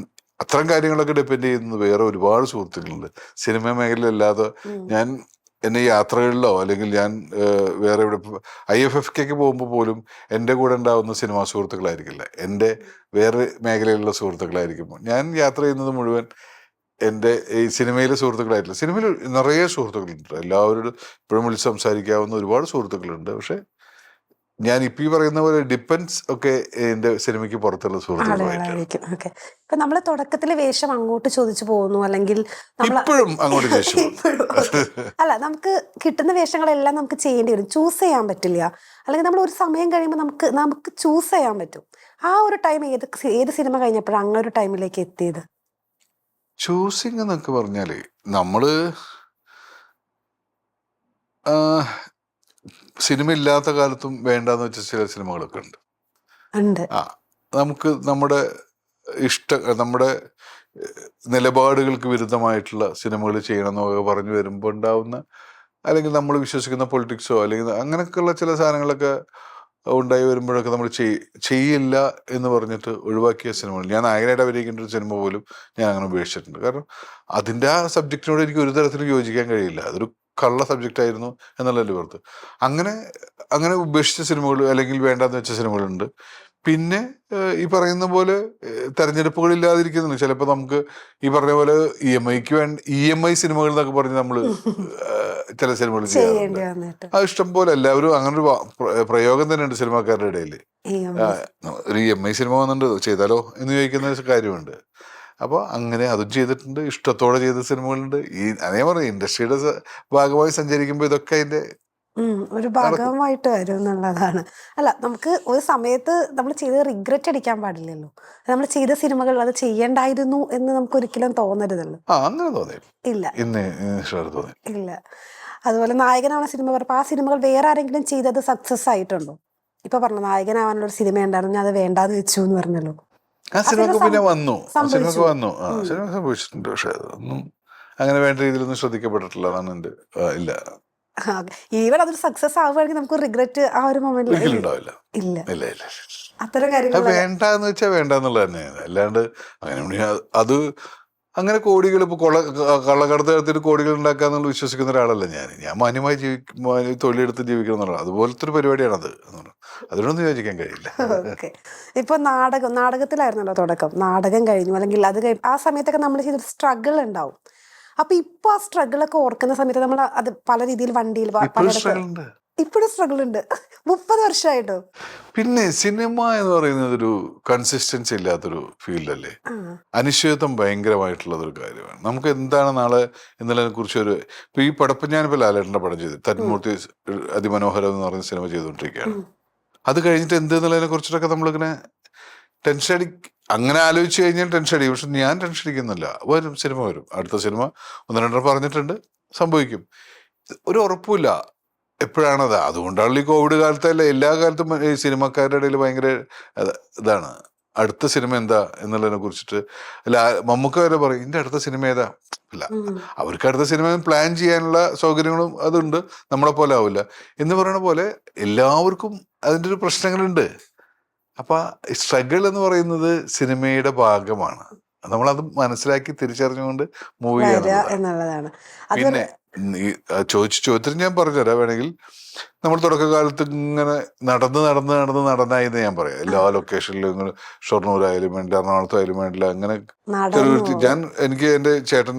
അത്തരം കാര്യങ്ങളൊക്കെ ഡിപ്പെൻഡ് ചെയ്യുന്നത് വേറെ ഒരുപാട് സുഹൃത്തുക്കളുണ്ട്. സിനിമ മേഖലയിലല്ലാതെ ഞാൻ എന്നെ യാത്രകളിലോ അല്ലെങ്കിൽ ഞാൻ വേറെ ഇവിടെ IFFK പോകുമ്പോൾ പോലും എൻ്റെ കൂടെ ഉണ്ടാവുന്ന സിനിമാ സുഹൃത്തുക്കളായിരിക്കില്ല, എൻ്റെ വേറെ മേഖലയിലുള്ള സുഹൃത്തുക്കളായിരിക്കും. ഞാൻ യാത്ര ചെയ്യുന്നത് മുഴുവൻ എൻ്റെ ഈ സിനിമയിലെ സുഹൃത്തുക്കളായിട്ടില്ല. സിനിമയിൽ നിറയെ സുഹൃത്തുക്കളുണ്ട്, എല്ലാവരോടും ഇപ്പോഴും വിളിച്ച് സംസാരിക്കാവുന്ന ഒരുപാട് സുഹൃത്തുക്കളുണ്ട്. പക്ഷെ ഞാൻ ഇപ്പം ഈ പറയുന്ന പോലെ ഡിപ്പെൻസ് ഒക്കെ എൻ്റെ സിനിമയ്ക്ക് പുറത്തുള്ള സുഹൃത്തുക്കളായിരിക്കും. ഇപ്പൊ നമ്മള് തുടക്കത്തില് വേഷം അങ്ങോട്ട് ചോദിച്ചു പോകുന്നു, അല്ലെങ്കിൽ ഇപ്പോഴും അങ്ങോട്ട് ചോദിച്ചു. അല്ല, നമുക്ക് കിട്ടുന്ന വേഷങ്ങളെല്ലാം നമുക്ക് ചെയ്യേണ്ടി വരും, ചൂസ് ചെയ്യാൻ പറ്റില്ല. അല്ലെങ്കിൽ നമ്മൾ ഒരു സമയം കഴിയുമ്പോൾ നമുക്ക് ചൂസ് ചെയ്യാൻ പറ്റും. ആ ഒരു ടൈം ഏത് സിനിമ കഴിഞ്ഞപ്പോഴാണ് അങ്ങനെ ഒരു ടൈമിലേക്ക് എത്തിയത്? ചൂസിങ് എന്നൊക്കെ പറഞ്ഞാല് നമ്മള് സിനിമ ഇല്ലാത്ത കാലത്തും വേണ്ടാന്ന് വെച്ച ചില സിനിമകളൊക്കെ ഉണ്ട്. നമുക്ക് നമ്മുടെ നമ്മുടെ നിലപാടുകൾക്ക് വിരുദ്ധമായിട്ടുള്ള സിനിമകൾ ചെയ്യണം എന്നൊക്കെ പറഞ്ഞു വരുമ്പോൾ ഉണ്ടാവുന്ന അല്ലെങ്കിൽ നമ്മൾ വിശ്വസിക്കുന്ന പൊളിറ്റിക്സോ അല്ലെങ്കിൽ അങ്ങനെയൊക്കെയുള്ള ചില സാധനങ്ങളൊക്കെ ഉണ്ടായി വരുമ്പോഴൊക്കെ നമ്മൾ ചെയ്യില്ല എന്ന് പറഞ്ഞിട്ട് ഒഴിവാക്കിയ സിനിമകൾ, ഞാൻ നായകനായിട്ട് അഭിനയിക്കേണ്ട ഒരു സിനിമ പോലും ഞാൻ അങ്ങനെ ഉപേക്ഷിച്ചിട്ടുണ്ട്. കാരണം അതിൻ്റെ ആ സബ്ജക്റ്റിനോട് എനിക്ക് ഒരു തരത്തിലും യോജിക്കാൻ കഴിയില്ല. അതൊരു കള്ള സബ്ജക്റ്റ് ആയിരുന്നു എന്നുള്ളതിൻ്റെ പുറത്ത് അങ്ങനെ അങ്ങനെ ഉപേക്ഷിച്ച സിനിമകൾ അല്ലെങ്കിൽ വേണ്ടാന്ന് വെച്ച സിനിമകളുണ്ട്. പിന്നെ ഈ പറയുന്ന പോലെ തെരഞ്ഞെടുപ്പുകൾ ഇല്ലാതിരിക്കുന്നുണ്ട്. ചിലപ്പോൾ നമുക്ക് ഈ പറഞ്ഞ പോലെ EMI സിനിമകൾ എന്നൊക്കെ പറഞ്ഞ് നമ്മൾ ചില സിനിമകൾ ചെയ്യാറുണ്ട്. ചെയ്യേണ്ടി വന്നിട്ട് അത് ഇഷ്ടം പോലെ എല്ലാവരും അങ്ങനെ ഒരു പ്രയോഗം തന്നെയുണ്ട് സിനിമാക്കാരുടെ ഇടയിൽ. ഒരു EMI സിനിമ വന്നിട്ടുണ്ട് ചെയ്താലോ എന്ന് ചോദിക്കുന്ന ഒരു കാര്യമുണ്ട്. അപ്പോൾ അങ്ങനെ അതും ചെയ്തിട്ടുണ്ട്. ഇഷ്ടത്തോടെ ചെയ്ത സിനിമകളുണ്ട്. അതേ പറയും ഇൻഡസ്ട്രിയുടെ ഭാഗമായി സഞ്ചരിക്കുമ്പോൾ ഇതൊക്കെ അതിന്റെ ഒരു ഭാഗമായിട്ട് വരും എന്നുള്ളതാണ്. അല്ല, നമുക്ക് ഒരു സമയത്ത് നമ്മൾ ചെയ്ത് റിഗ്രറ്റ് അടിക്കാൻ പാടില്ലല്ലോ. നമ്മൾ ചെയ്ത സിനിമകൾ അത് ചെയ്യണ്ടായിരുന്നു എന്ന് നമുക്ക് ഒരിക്കലും തോന്നരുതല്ലോ. അങ്ങനെ തോന്നി ഇല്ല തോന്നി ഇല്ല. അതുപോലെ നായകനാവണ സിനിമ പറഞ്ഞപ്പോൾ ആ സിനിമകൾ വേറെ ആരെങ്കിലും ചെയ്തത് സക്സസ് ആയിട്ടുണ്ടോ? ഇപ്പൊ പറഞ്ഞു നായകനാവാനുള്ള ഒരു സിനിമ ഉണ്ടായിരുന്നു, ഞാൻ അത് വേണ്ടാന്ന് വെച്ചു എന്ന് പറഞ്ഞല്ലോ. ആ സിനിമക്ക് പിന്നെ വന്നു, സിനിമക്ക് വന്നു, സിനിമ സംഭവിച്ചിട്ടുണ്ട്. പക്ഷെ അതൊന്നും അങ്ങനെ വേണ്ട രീതിയിലൊന്നും ശ്രദ്ധിക്കപ്പെട്ടിട്ടില്ല. അതാണ് എന്റെ ഇല്ല. ഈവൻ അതൊരു സക്സസ് ആവുകയാണെങ്കിൽ നമുക്ക് റിഗ്രറ്റ് ആ ഒരു മൊമെന്റിൽ ഉണ്ടാവില്ല. ഇല്ല ഇല്ല ഇല്ല. അത്തരം കാര്യങ്ങൾ വേണ്ടെന്ന് വെച്ചാൽ വേണ്ടെന്നുള്ളത് തന്നെയാണ്. അല്ലാണ്ട് അങ്ങനെ അത് അങ്ങനെ കോടികൾ ഇപ്പൊ കള്ളക്കടത്ത് നടത്തിയിട്ട് കോടികൾ ഉണ്ടാക്കാന്നുള്ള വിശ്വസിക്കുന്ന ഒരാളല്ല ഞാൻ മാന്യമായി തൊഴിലെടുത്ത് ജീവിക്കുന്ന ഒരാളാണ്. അതുപോലത്തെ ഒരു പരിപാടിയാണത്. അതിനൊന്നും യോജിക്കാൻ കഴിയില്ല. ഇപ്പൊ നാടകത്തിലായിരുന്നല്ലോ തുടക്കം. നാടകം കഴിഞ്ഞു, അല്ലെങ്കിൽ അത് കഴിഞ്ഞു, ആ സമയത്തൊക്കെ നമ്മൾ ചെയ്തൊരു സ്ട്രഗിൾ ഉണ്ടാവും. അപ്പൊ ഇപ്പൊ ആ സ്ട്രഗിളൊക്കെ ഓർക്കുന്ന സമയത്ത് നമ്മൾ അത് പല രീതിയിൽ വണ്ടിയിൽ ഇപ്പോഴും സ്ട്രഗിൾ ഉണ്ട്. 30 വർഷമായിട്ടോ. പിന്നെ സിനിമ എന്ന് പറയുന്നത് ഒരു കൺസിസ്റ്റൻസി ഇല്ലാത്തൊരു ഫീൽഡല്ലേ. അനിശ്ചിതത്വം ഭയങ്കരമായിട്ടുള്ളതൊരു കാര്യമാണ്. നമുക്ക് എന്താണ് നാളെ എന്നുള്ളതിനെ കുറിച്ച് ഇപ്പൊ ഈ പടപ്പ് ഞാനിപ്പോ ലാലേട്ടന്റെ പടം ചെയ്ത് തന്മൂർത്തി അതിമനോഹരം എന്ന് പറയുന്ന സിനിമ ചെയ്തുകൊണ്ടിരിക്കുകയാണ്. അത് കഴിഞ്ഞിട്ട് എന്ത് എന്നുള്ളതിനെ കുറിച്ചിട്ടൊക്കെ നമ്മളിങ്ങനെ ടെൻഷൻ അങ്ങനെ ആലോചിച്ച് കഴിഞ്ഞാൽ ടെൻഷൻ അടിക്കും. പക്ഷെ ഞാൻ ടെൻഷൻ അടിക്കുന്നില്ല. സിനിമ വരും, അടുത്ത സിനിമ 1-2 പറഞ്ഞിട്ടുണ്ട്, സംഭവിക്കും. ഒരു ഉറപ്പില്ല എപ്പോഴാണത്. അതുകൊണ്ടാണ് ഈ കോവിഡ് കാലത്തല്ല, എല്ലാ കാലത്തും ഈ സിനിമക്കാരുടെ ഇടയിൽ ഭയങ്കര ഇതാണ്. അടുത്ത സിനിമ എന്താ എന്നുള്ളതിനെ കുറിച്ചിട്ട് മമ്മൂക്ക വരെ പറയും ഇതിന്റെ അടുത്ത സിനിമ ഏതാ. ഇല്ല, അവർക്ക് അടുത്ത സിനിമ പ്ലാൻ ചെയ്യാനുള്ള സൗകര്യങ്ങളും അതുണ്ട്. നമ്മളെ പോലെ ആവില്ല എന്ന് പറയുന്ന പോലെ എല്ലാവർക്കും അതിൻ്റെ ഒരു പ്രശ്നങ്ങളുണ്ട്. അപ്പൊ സ്ട്രഗിൾ എന്ന് പറയുന്നത് സിനിമയുടെ ഭാഗമാണ്. നമ്മളത് മനസ്സിലാക്കി തിരിച്ചറിഞ്ഞുകൊണ്ട് മൂവ് എന്നുള്ളതാണ്. പിന്നെ ചോദ്യത്തിന് ഞാൻ പറഞ്ഞുതരാം വേണമെങ്കിൽ. നമ്മൾ തുടക്കകാലത്ത് ഇങ്ങനെ നടന്നായി എന്ന് ഞാൻ പറയാം. എല്ലാ ലൊക്കേഷനിലും ഇങ്ങനെ ഷൊർണൂരായാലും വേണ്ടില്ല, എറണാകുളത്തായാലും വേണ്ടില്ല, അങ്ങനെ എനിക്ക് എന്റെ ചേട്ടൻ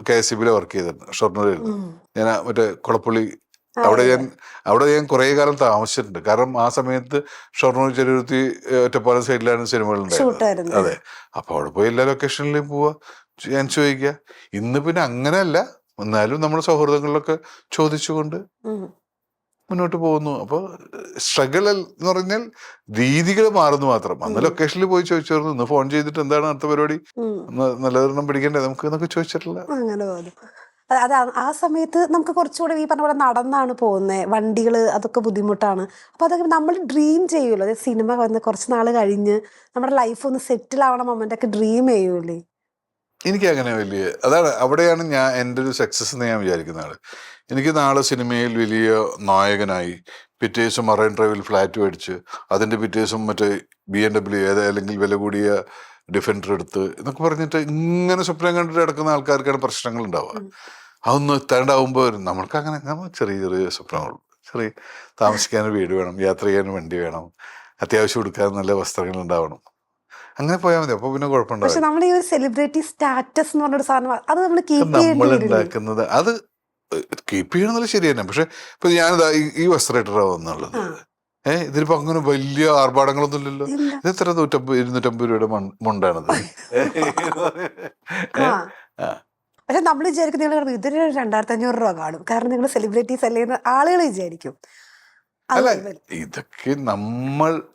KSEB വർക്ക് ചെയ്തിട്ടുണ്ട്. ഷൊർണൂരായിരുന്നു. ഞാൻ മറ്റേ കുളപ്പള്ളി അവിടെ ഞാൻ കുറെ കാലം താമസിച്ചിട്ടുണ്ട്. കാരണം ആ സമയത്ത് ഷൊർണൂർ, ചെറുത്തി, ഒറ്റപ്പാലം സൈഡിലാണ് സിനിമകൾ ഉണ്ടായിരുന്നത്. അതെ. അപ്പൊ അവിടെ പോയി എല്ലാ ലൊക്കേഷനിലും പോവാ, ഞാൻ ചോദിക്കുക. ഇന്ന് പിന്നെ അങ്ങനെയല്ല, എന്നാലും നമ്മുടെ സൗഹൃദങ്ങളിലൊക്കെ ചോദിച്ചുകൊണ്ട് മുന്നോട്ട് പോകുന്നു. അപ്പൊ സ്ട്രഗിൾ എന്ന് പറഞ്ഞാൽ രീതികൾ മാറുന്നു മാത്രം. അന്ന് ലൊക്കേഷനിൽ പോയി ചോദിച്ചു, ഇന്ന് ഫോൺ ചെയ്തിട്ട് എന്താണ് അടുത്ത പരിപാടി, നല്ലതൊരെണ്ണം പിടിക്കണ്ടേ നമുക്ക് എന്നൊക്കെ ചോദിച്ചിട്ടില്ല. അങ്ങനെ തോന്നും. അത് ആ സമയത്ത് നമുക്ക് കുറച്ചുകൂടെ ഈ പറഞ്ഞ പോലെ നടന്നാണ് പോകുന്നത്. വണ്ടികൾ അതൊക്കെ ബുദ്ധിമുട്ടാണ്. അപ്പൊ അതൊക്കെ നമ്മൾ ഡ്രീം ചെയ്യുമല്ലോ. അതായത് സിനിമ വന്ന് കുറച്ച് നാൾ കഴിഞ്ഞ് നമ്മുടെ ലൈഫ് ഒന്ന് സെറ്റിൽ ആവണ മൊമെന്റ് ഒക്കെ ഡ്രീം ചെയ്യൂലേ. എനിക്ക് അങ്ങനെ അതാണ് അവിടെയാണ് എൻ്റെ ഒരു സക്സസ് എന്ന് ഞാൻ വിചാരിക്കുന്ന ആള്. എനിക്ക് നാളെ സിനിമയിൽ വലിയ നായകനായി, പിറ്റേ ദിവസം മറൈൻ ഡ്രൈവിൽ ഫ്ലാറ്റ് മേടിച്ച് അതിന്റെ പിറ്റേ ദിവസം മറ്റേ BMW അല്ലെങ്കിൽ വില കൂടിയ ഡിഫൻഡർ എടുത്ത് എന്നൊക്കെ പറഞ്ഞിട്ട് ഇങ്ങനെ സ്വപ്നം കണ്ടിട്ട് കിടക്കുന്ന ആൾക്കാർക്കാണ് പ്രശ്നങ്ങൾ ഉണ്ടാവുക. അതൊന്നും എത്താണ്ടാവുമ്പോൾ നമ്മൾക്ക് അങ്ങനെ ചെറിയ ചെറിയ സ്വപ്നങ്ങളുള്ളൂ. ചെറിയ താമസിക്കാൻ വീട് വേണം, യാത്ര ചെയ്യാൻ വണ്ടി വേണം, അത്യാവശ്യം എടുക്കാൻ നല്ല വസ്ത്രങ്ങൾ ഉണ്ടാവണം. അങ്ങനെ പോയാൽ മതി. അപ്പൊ പിന്നെ കുഴപ്പമുണ്ടാവും. നമ്മൾ ഈ ഒരു സെലിബ്രിറ്റി സ്റ്റാറ്റസ് എന്ന് പറഞ്ഞൊരു സാധനം അത് നമ്മൾ ഉണ്ടാക്കുന്നത് അത് കീപ്പ് ചെയ്യണമെന്നുള്ള ശരി തന്നെ. പക്ഷെ ഇപ്പൊ ഞാനിതാ ഈ വസ്ത്രമായിട്ടുള്ളത് ഇതിലിപ്പോ അങ്ങനെ വലിയ ആർഭാടങ്ങളൊന്നും ഇല്ലല്ലോ. ഇത് എത്ര 150-250 രൂപയുടെ മുണ്ടാണത്. പക്ഷെ നമ്മൾ വിചാരിക്കുന്ന ഇതൊരു 2500 രൂപ കാണും. കാരണം നിങ്ങൾ സെലിബ്രിറ്റീസ് അല്ലേ ആളുകൾ വിചാരിക്കും. അല്ല,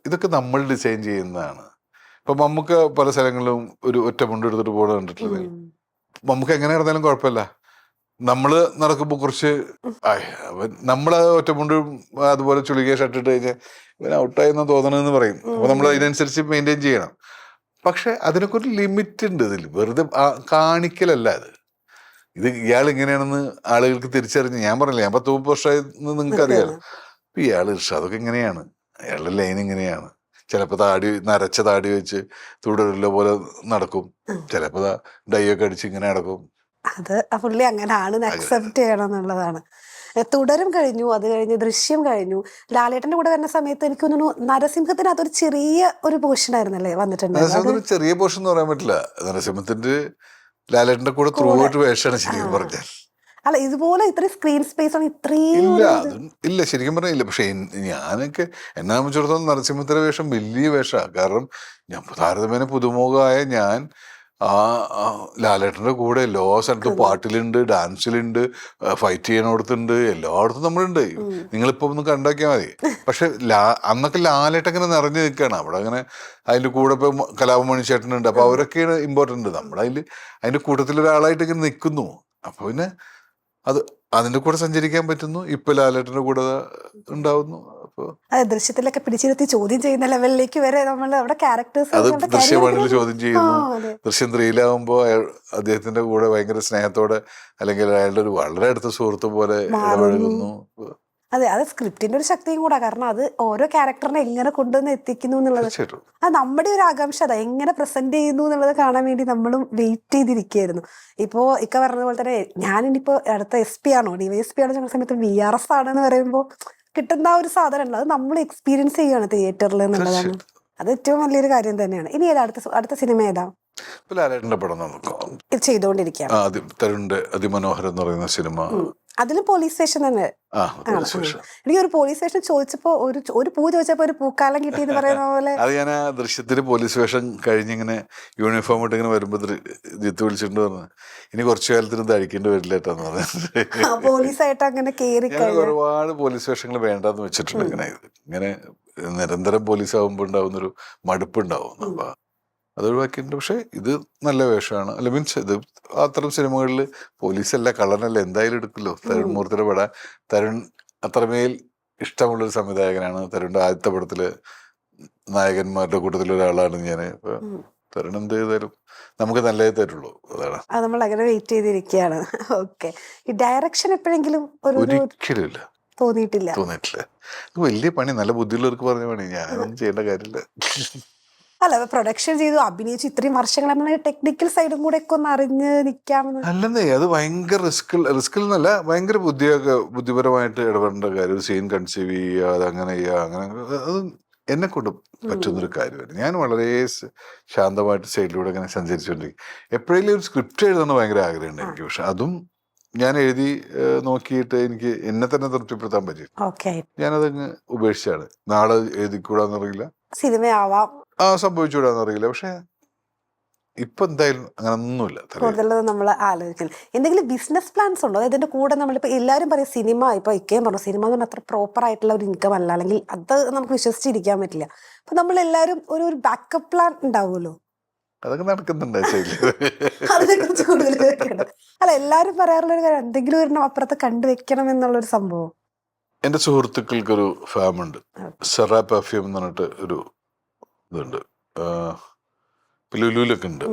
ഇതൊക്കെ നമ്മൾ ഡിസൈൻ ചെയ്യുന്നതാണ്. ഇപ്പൊ നമുക്ക് പല സ്ഥലങ്ങളിലും ഒരു ഒറ്റ മുണ്ട് എടുത്തിട്ട് പോകണം കണ്ടിട്ടില്ലേ. നമുക്ക് എങ്ങനെ നടന്നാലും കുഴപ്പമില്ല. നമ്മള് നടക്കുമ്പോ കുറച്ച് നമ്മള് ഒറ്റമുണ്ട് അതുപോലെ ചുളിക ഷർട്ട് ഇട്ട് കഴിഞ്ഞാൽ ഇവൻ ഔട്ടായെന്ന് തോന്നണമെന്ന് പറയും. അപ്പൊ നമ്മൾ അതിനനുസരിച്ച് മെയിൻറ്റെയിൻ ചെയ്യണം. പക്ഷെ അതിനൊക്കെ ഒരു ലിമിറ്റ് ഉണ്ട്. ഇതിൽ വെറുതെ കാണിക്കലല്ല അത്. ഇത് ഇയാൾ ഇങ്ങനെയാണെന്ന് ആളുകൾക്ക് തിരിച്ചറിഞ്ഞ്, ഞാൻ പറഞ്ഞില്ല ഞാൻ 10-30 വർഷമായെന്ന് നിങ്ങൾക്ക് അറിയാലോ. അപ്പൊ ഇയാൾ ഇർഷാദൊക്കെ ഇങ്ങനെയാണ്, അയാളുടെ ലൈൻ ഇങ്ങനെയാണ്. ചിലപ്പോ നരച്ച താടി വെച്ച് തുടരുള്ള പോലെ നടക്കും, ചിലപ്പോ ഡൈ ഒക്കെ അടിച്ച് ഇങ്ങനെ നടക്കും. അത് പുള്ളി അങ്ങനെയാണ് അക്സെപ്റ്റ് ചെയ്യണം എന്നുള്ളതാണ്. തുടരും കഴിഞ്ഞു, അത് കഴിഞ്ഞ് ദൃശ്യം കഴിഞ്ഞു. ലാലേട്ടന്റെ കൂടെ വരുന്ന സമയത്ത് എനിക്ക് തോന്നുന്നു നരസിംഹത്തിന് അതൊരു ചെറിയ ഒരു പോർഷൻ ആയിരുന്നല്ലേ വന്നിട്ടുണ്ടായിരുന്നു. നരസിംഹത്തിന് ചെറിയ പോർഷൻ എന്ന് പറയാൻ പറ്റില്ല. നരസിംഹത്തിന്റെ ലാലേട്ടന്റെ കൂടെ ത്രൂ ഔട്ട് വേഷമാണ് ശരിക്കും പറഞ്ഞാൽ. അല്ല, ഇതുപോലെ ഇത്രയും സ്ക്രീൻ സ്പേസ് ആണ് ഇത്രയും ഇല്ല, ഇല്ല ശരിക്കും പറഞ്ഞില്ല. പക്ഷെ ഞാനൊക്കെ എന്നെ സംബന്ധിച്ചിടത്തോളം നരസിംഹത്തിന്റെ വേഷം വലിയ വേഷമാണ്. കാരണം ഞാൻ താരതമ്യേന പുതുമുഖമായ ഞാൻ ലാലേട്ടന്റെ കൂടെ എല്ലാ സ്ഥലത്തും പാട്ടിലുണ്ട്, ഡാൻസിലുണ്ട്, ഫൈറ്റ് ചെയ്യണോടത്തുണ്ട്, എല്ലായിടത്തും നമ്മളുണ്ട്. നിങ്ങളിപ്പോ ഒന്ന് കണ്ടാക്കിയാൽ മതി. പക്ഷെ അന്നൊക്കെ ലാലേട്ടൻ ഇങ്ങനെ നിറഞ്ഞു നിൽക്കുകയാണ് അവിടെ. അങ്ങനെ അതിന്റെ കൂടെ ഇപ്പൊ കലാഭവൻ ചേട്ടനുണ്ട്. അപ്പൊ അവരൊക്കെയാണ് ഇമ്പോർട്ടന്റ്. അതിന്റെ കൂട്ടത്തിലൊരാളായിട്ട് ഇങ്ങനെ നിൽക്കുന്നു. അപ്പൊ പിന്നെ അതിന്റെ കൂടെ സഞ്ചരിക്കാൻ പറ്റുന്നു. ഇപ്പൊ ലാലേട്ടന്റെ കൂടെ ഉണ്ടാവുന്നു. അപ്പൊ ദൃശ്യത്തിലൊക്കെ പിടിച്ചിരുത്തി ചോദ്യം ചെയ്യുന്ന ലെവലിലേക്ക് വരെ നമ്മൾ അവിടെ ക്യാരക്ടേഴ്സ് അത് ദൃശ്യമാണിൽ ചോദ്യം ചെയ്യുന്നു. ദൃശ്യം 3-ലാവുമ്പോ അദ്ദേഹത്തിന്റെ കൂടെ ഭയങ്കര സ്നേഹത്തോടെ, അല്ലെങ്കിൽ അയാളുടെ ഒരു വളരെ അടുത്ത സുഹൃത്ത് പോലെ ഇടപഴകുന്നു. അതെ, അത് സ്ക്രിപ്റ്റിന്റെ ഒരു ശക്തിയും കൂടെ. കാരണം അത് ഓരോ ക്യാരക്ടറിനെ എങ്ങനെ കൊണ്ടുവന്ന് എത്തിക്കുന്നു എന്നുള്ളത്, അത് നമ്മുടെ ഒരു ആകാംക്ഷ, അതാ എങ്ങനെ പ്രസന്റ് ചെയ്യുന്നു എന്നുള്ളത് കാണാൻ വേണ്ടി നമ്മളും വെയിറ്റ് ചെയ്തിരിക്കുകയായിരുന്നു. ഇപ്പോ ഇക്ക പറഞ്ഞ പോലെ തന്നെ ഞാനിപ്പോ അടുത്ത SP ആണോ DYSP ആണോ ചില സമയത്ത് VRS ആണെന്ന് പറയുമ്പോൾ കിട്ടുന്ന ഒരു സാധനം ഉണ്ട്, അത് നമ്മൾ എക്സ്പീരിയൻസ് ചെയ്യുകയാണ് തിയേറ്ററിൽ എന്നുള്ളതാണ്. അത് ഏറ്റവും വലിയൊരു കാര്യം തന്നെയാണ്. ഇനി ഏതാ അടുത്ത സിനിമ ഏതാ ലാലേട്ടന്റെ പടം ചെയ്തോണ്ടിരിക്കുകയാണ്? തരുണിന്റെ അതിമനോഹരം എന്ന് പറയുന്ന സിനിമ. അതിലും പോലീസ് സ്റ്റേഷൻ തന്നെ. എനിക്ക് ഒരു പോലീസ് സ്റ്റേഷൻ ചോദിച്ചപ്പോ ഒരു പൂ ചോദിച്ചപ്പോ ഒരു പൂക്കാലം കിട്ടിയെന്ന് പറയുന്ന പോലെ. അത് ഞാൻ ആ ദൃശ്യത്തിന് പോലീസ് സ്റ്റേഷൻ കഴിഞ്ഞിങ്ങനെ യൂണിഫോം ഇട്ട് ഇങ്ങനെ വരുമ്പോ ജിത്ത് വിളിച്ചിട്ട് പറഞ്ഞു, ഇനി കുറച്ചു കാലത്തിന് ഇത് അഴിക്കേണ്ടി വരില്ലേട്ടാന്ന് പറഞ്ഞു. പോലീസായിട്ട് അങ്ങനെ കേറി ഒരുപാട് പോലീസ് സ്റ്റേഷനുകൾ വേണ്ടെന്ന് വെച്ചിട്ടുണ്ട്. ഇങ്ങനെ നിരന്തരം പോലീസ് ആകുമ്പോൾ ഉണ്ടാവുന്നൊരു മടുപ്പുണ്ടാവും. അപ്പൊ അതൊഴിവാക്കിയിട്ടുണ്ട്. പക്ഷെ ഇത് നല്ല വേഷമാണ്. അല്ല, മീൻസ് ഇത് അത്തരം സിനിമകളിൽ പോലീസല്ല കള്ളനല്ല എന്തായാലും എടുക്കുമല്ലോ. തരുൺ മൂർത്തിയുടെ പടം. തരുൺ അത്രമേൽ ഇഷ്ടമുള്ളൊരു സംവിധായകനാണ്. തരുണിന്റെ ആദ്യത്തെ പടത്തില് നായകന്മാരുടെ കൂട്ടത്തിലൊരാളാണ് ഞാൻ. ഇപ്പൊ തരുൺ എന്ത് ചെയ്താലും നമുക്ക് നല്ലതേ തരുള്ളൂ. അതാണ്. അത് നമ്മൾ അങ്ങനെ വെയിറ്റ് ചെയ്തിരിക്കുകയാണ്. ഓക്കെ, ഈ ഡയറക്ഷൻ എപ്പോഴെങ്കിലും ഒരിക്കലും ഇല്ല, തോന്നിയിട്ടില്ല. വലിയ പണി, നല്ല ബുദ്ധിയുള്ളവർക്ക് പറഞ്ഞ പണി, ഞാനൊന്നും ചെയ്യേണ്ട കാര്യമില്ല. അല്ല, പ്രൊഡക്ഷൻ ചെയ്തു, അഭിനയിച്ചു, ഇത്രയും വർഷങ്ങൾ നമ്മൾ ടെക്നിക്കൽ സൈഡും കൂടെ ഒക്കെ ഒന്ന് അറിഞ്ഞ് നിൽക്കാമെന്ന്. അല്ലെന്നേ, അത് ഭയങ്കര റിസ്കിൽ എന്നല്ല, ഭയങ്കര ബുദ്ധിപരമായിട്ട് ഇടപെടേണ്ട കാര്യം. ഒരു സീൻ കൺസീവ് ചെയ്യുക, അത് അങ്ങനെ ചെയ്യുക, അങ്ങനെ അത് എന്നെ കൊണ്ട് പറ്റുന്നൊരു കാര്യമാണ്. ഞാൻ വളരെ ശാന്തമായിട്ട് സൈഡിലൂടെ അങ്ങനെ സഞ്ചരിച്ചുകൊണ്ടിരിക്കും. എപ്പോഴെങ്കിലും ഒരു സ്ക്രിപ്റ്റ് എഴുതണം ഭയങ്കര ആഗ്രഹമുണ്ട് എനിക്ക്. പക്ഷെ അതും ഞാൻ എഴുതി നോക്കിയിട്ട് എനിക്ക് എന്നെ തന്നെ തൃപ്തിപ്പെടുത്താൻ പറ്റും. ഞാനതങ്ങ് ഉപേക്ഷിച്ചാണ്. നാളെ എഴുതിക്കൂടാന്നറിയില്ല, സിനിമയാവാം സംഭവിച്ചുകൂടാന്നറിയില്ല. പക്ഷെ ഇപ്പൊ എന്തായാലും അങ്ങനെ ഒന്നുമില്ല. കൂടുതൽ നമ്മൾ ആലോചിക്കില്ല. എന്തെങ്കിലും ബിസിനസ് പ്ലാൻസ് ഉണ്ടോ? ഇതിന്റെ കൂടെ നമ്മളിപ്പോ എല്ലാവരും പറയും സിനിമ, ഇപ്പൊ ഇക്കയും പറഞ്ഞു സിനിമ എന്ന് പറഞ്ഞാൽ അത്ര പ്രോപ്പർ ആയിട്ടുള്ള ഒരു ഇൻകം അല്ല, അല്ലെങ്കിൽ അത് നമുക്ക് വിശ്വസിച്ചിരിക്കാൻ പറ്റില്ല. അപ്പൊ നമ്മൾ എല്ലാവരും ഒരു ബാക്കപ്പ് പ്ലാൻ ഉണ്ടാവുമല്ലോ, അതൊക്കെ നടക്കുന്നുണ്ട്. അതിനെക്കുറിച്ച് കൂടുതൽ അല്ല, എല്ലാവരും പറയാറുള്ള ഒരു കാര്യം എന്തെങ്കിലും ഒരെണ്ണം അപ്പുറത്ത് കണ്ടുവെക്കണം എന്നുള്ളൊരു സംഭവം. എന്റെ സുഹൃത്തുക്കൾക്കൊരു ഫാമുണ്ട്, സെറാ പെർഫ്യൂം എന്ന് പറഞ്ഞിട്ട് ഒരു ഇതുണ്ട്. ലുലുവിലൊക്കെ ഉണ്ട്,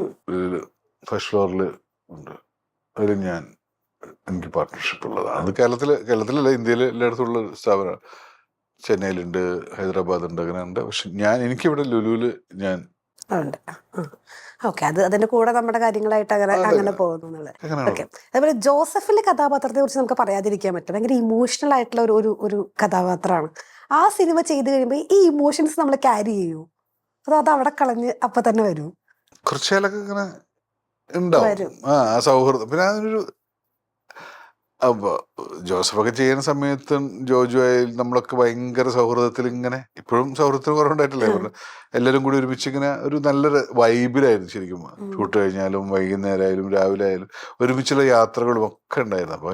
ഫസ്റ്റ് ഫ്ലോറിൽ ഉണ്ട്. അതിൽ എനിക്ക് പാർട്ട്ണർഷിപ്പ് ഉള്ളതാണ്. അത് കേരളത്തിലല്ല, ഇന്ത്യയിൽ എല്ലായിടത്തുള്ള സ്ഥാപനമാണ്. ചെന്നൈയിലുണ്ട്, ഹൈദരാബാദ് ഉണ്ട്, അങ്ങനെ ഉണ്ട്. പക്ഷെ എനിക്കിവിടെ ലുലുവിൽ ഞാൻ ഉണ്ട്. ഓക്കെ, അതിന്റെ കൂടെ നമ്മുടെ കാര്യങ്ങളായിട്ട് അങ്ങനെ പോകുന്നു. അതുപോലെ ജോസഫിന്റെ കഥാപാത്രത്തെ കുറിച്ച് നമുക്ക് പറയാതിരിക്കാൻ പറ്റും. ഭയങ്കര ഇമോഷണൽ ആയിട്ടുള്ള ഒരു കഥാപാത്രമാണ്. ആ സിനിമ ചെയ്ത് കഴിയുമ്പോൾ ഈ ഇമോഷൻസ് നമ്മൾ ക്യാരി ചെയ്യൂ, അത് അവിടെ കളഞ്ഞ് അപ്പൊ തന്നെ വരും? കുറച്ചേലൊക്കെ ഇങ്ങനെ ഉണ്ടാവും ആ സൗഹൃദം. പിന്നെ അതിനൊരു ജോസഫൊക്കെ ചെയ്യുന്ന സമയത്ത് ജോജു നമ്മളൊക്കെ ഭയങ്കര സൗഹൃദത്തിൽ ഇങ്ങനെ, ഇപ്പോഴും സൗഹൃദത്തിന് കുറവുണ്ടായിട്ടില്ലേ, എല്ലാവരും കൂടി ഒരുമിച്ച് ഇങ്ങനെ ഒരു നല്ലൊരു വൈബിലായിരുന്നു ശരിക്കും. ഷൂട്ട് കഴിഞ്ഞാലും വൈകുന്നേരമായാലും രാവിലെ ആയാലും ഒരുമിച്ചുള്ള യാത്രകളും ഒക്കെ ഉണ്ടായിരുന്നു. അപ്പോൾ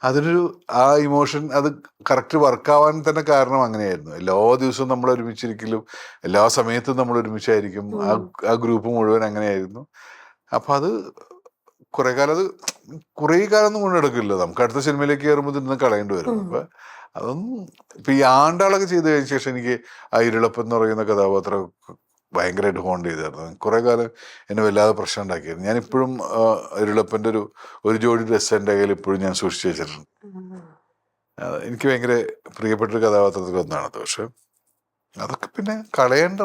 അതിനൊരു ആ ഇമോഷൻ അത് കറക്റ്റ് വർക്കാവാൻ തന്നെ കാരണം അങ്ങനെയായിരുന്നു. എല്ലാ ദിവസവും നമ്മൾ ഒരുമിച്ചിരിക്കലും എല്ലാ സമയത്തും നമ്മൾ ഒരുമിച്ചായിരിക്കും. ആ ഗ്രൂപ്പ് മുഴുവൻ അങ്ങനെയായിരുന്നു. അപ്പം അത് കുറേ കാലം ഒന്നും കൊണ്ടെടുക്കില്ല. നമുക്ക് അടുത്ത സിനിമയിലേക്ക് കയറുമ്പോൾ ഇതിന്ന് കളയേണ്ടി വരും. അപ്പൊ അതൊന്നും ഇപ്പൊ ഈ ആണ്ടാളൊക്കെ ചെയ്ത് കഴിഞ്ഞ ശേഷം എനിക്ക് ആ ഇരുളപ്പം എന്ന് പറയുന്ന കഥാപാത്രം ഭയങ്കരമായിട്ട് ഹോണ്ട് ചെയ്തായിരുന്നു. കുറേ കാലം എന്നെ വല്ലാതെ പ്രശ്നം ഉണ്ടാക്കിയിരുന്നു. ഞാനിപ്പോഴും ഇരുളപ്പൻ്റെ ഒരു ജോഡി ഡ്രസ്സ് എൻ്റെ കയ്യിൽ ഇപ്പോഴും ഞാൻ സൂക്ഷിച്ചു വെച്ചിട്ടുണ്ട്. എനിക്ക് ഭയങ്കര പ്രിയപ്പെട്ടൊരു കഥാപാത്രത്തിൽ ഒന്നാണത്. പക്ഷെ അതൊക്കെ പിന്നെ കളയേണ്ട.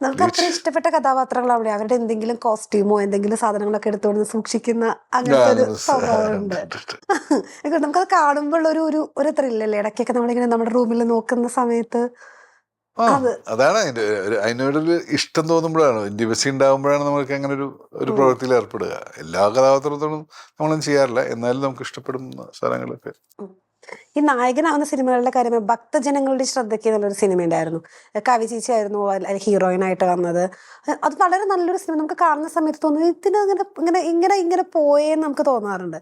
നമുക്ക് അത്ര ഇഷ്ടപ്പെട്ട കഥാപാത്രങ്ങൾ അവിടെ അവരുടെ എന്തെങ്കിലും കോസ്റ്റ്യൂമോ എന്തെങ്കിലും സാധനങ്ങളൊക്കെ എടുത്തുകൊണ്ട് സൂക്ഷിക്കുന്ന അങ്ങനത്തെ ഒരു സ്വഭാവമുണ്ട്. നമുക്കത് കാണുമ്പോൾ ഒരു ത്രില്ലല്ലേ ഇടയ്ക്കൊക്കെ നമ്മളിങ്ങനെ നമ്മുടെ റൂമിൽ നോക്കുന്ന സമയത്ത്. അതാണ് അതിനോടൊരു ഇഷ്ടം തോന്നുമ്പോഴാണ്, ഇന്റിമസി ഉണ്ടാകുമ്പോഴാണ് നമുക്ക് അങ്ങനെ ഒരു പ്രവൃത്തിയിൽ ഏർപ്പെടുക. എല്ലാ കഥാപാത്രത്തോടും നമ്മളൊന്നും ചെയ്യാറില്ല, എന്നാലും നമുക്ക് ഇഷ്ടപ്പെടുന്ന സ്ഥലങ്ങളൊക്കെ. ഈ നായകനാവുന്ന സിനിമകളുടെ കാര്യം ഭക്തജനങ്ങളുടെ ശ്രദ്ധയ്ക്ക് എന്നുള്ളൊരു സിനിമ ഉണ്ടായിരുന്നു. കവി ചേച്ചി ആയിരുന്നു ഹീറോയിനായിട്ട് വന്നത്. അത് വളരെ നല്ലൊരു സിനിമ. നമുക്ക് കാണുന്ന സമയത്ത് തോന്നുന്നു ഇതിന് ഇങ്ങനെ ഇങ്ങനെ ഇങ്ങനെ പോയേന്ന് നമുക്ക് തോന്നാറുണ്ട്.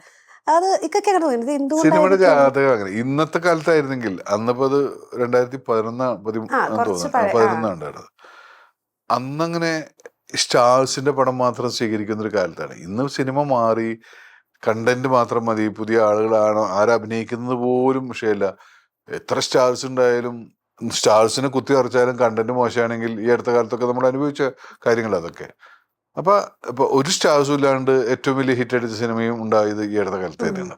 അത് ഇക്കൊക്കെ അങ്ങനെ തോന്നുന്നത് സിനിമയുടെ എന്തുകൊണ്ടാണ്? ജാതകം അങ്ങനെ ഇന്നത്തെ കാലത്തായിരുന്നെങ്കിൽ, അന്നിപ്പോ അത് 2011 അന്നങ്ങനെ സ്റ്റാർസിന്റെ പടം മാത്രം സ്വീകരിക്കുന്ന ഒരു കാലത്താണ്. ഇന്ന് സിനിമ മാറി, കണ്ടന്റ് മാത്രം മതി, പുതിയ ആളുകളാണോ ആരഭിനയിക്കുന്നത് പോലും വിഷയമില്ല. എത്ര സ്റ്റാർസ് ഉണ്ടായാലും സ്റ്റാർസിനെ കുത്തി നിറച്ചാലും കണ്ടന്റ് മോശമാണെങ്കിൽ ഈ അടുത്ത കാലത്തൊക്കെ നമ്മൾ അനുഭവിച്ച കാര്യങ്ങൾ അതൊക്കെ. ഇപ്പൊ ഒരു സ്റ്റാർസും ഇല്ലാണ്ട് ഏറ്റവും വലിയ ഹിറ്റ് അടിച്ച സിനിമയും ഉണ്ടായത് ഈ അടുത്ത കാലത്ത് തന്നെയാണ്.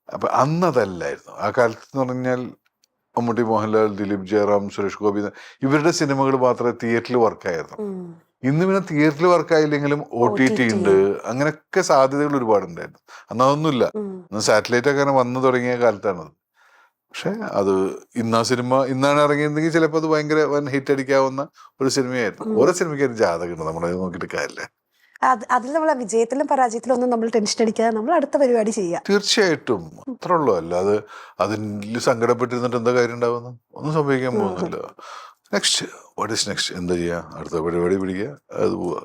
അപ്പൊ അന്നതല്ലായിരുന്നു. ആ കാലത്ത് എന്ന് പറഞ്ഞാൽ മമ്മൂട്ടി, മോഹൻലാൽ, ദിലീപ്, ജയറാം, സുരേഷ് ഗോപി ഇവരുടെ സിനിമകൾ മാത്രമേ തിയേറ്ററിൽ വർക്കായിരുന്നു. ഇന്ന് പിന്നെ തിയേറ്ററിൽ വർക്കായില്ലെങ്കിലും OTT ഉണ്ട്, അങ്ങനെയൊക്കെ സാധ്യതകൾ ഒരുപാടുണ്ടായിരുന്നു. അന്ന് അതൊന്നുമില്ല. അന്ന് സാറ്റലൈറ്റ് ഒക്കെ വന്നു തുടങ്ങിയ കാലത്താണത്. പക്ഷെ അത് ഇന്നാണ് ഇറങ്ങിയിരുന്നെങ്കിൽ ചിലപ്പോൾ അത് ഭയങ്കര വൻ ഹിറ്റ് അടിക്കാവുന്ന ഒരു സിനിമയായിരുന്നു. ഓരോ സിനിമയ്ക്ക് ഒരു ജാതകമുണ്ട്, നമ്മളത് നോക്കിയിട്ട് കാര്യമില്ല. അതിൽ നമ്മളെ വിജയത്തിലും പരാജയത്തിലും ഒന്നും നമ്മൾ ടെൻഷൻ അടിക്കാതെ നമ്മൾ അടുത്ത പരിപാടി ചെയ്യാം. തീർച്ചയായിട്ടും അത്ര ഉള്ളൂ. അല്ലാതെ അതിൽ സങ്കടപ്പെട്ടിരുന്നിട്ട് എന്താ കാര്യം ഉണ്ടാവുന്നു? ഒന്നും സംഭവിക്കാൻ പോകുന്നില്ല. നെക്സ്റ്റ് വാട്ട് ഈസ് നെക്സ്റ്റ്, എന്താ ചെയ്യാ, അടുത്ത പരിപാടി പിടിക്കുക, അത് പോവാ.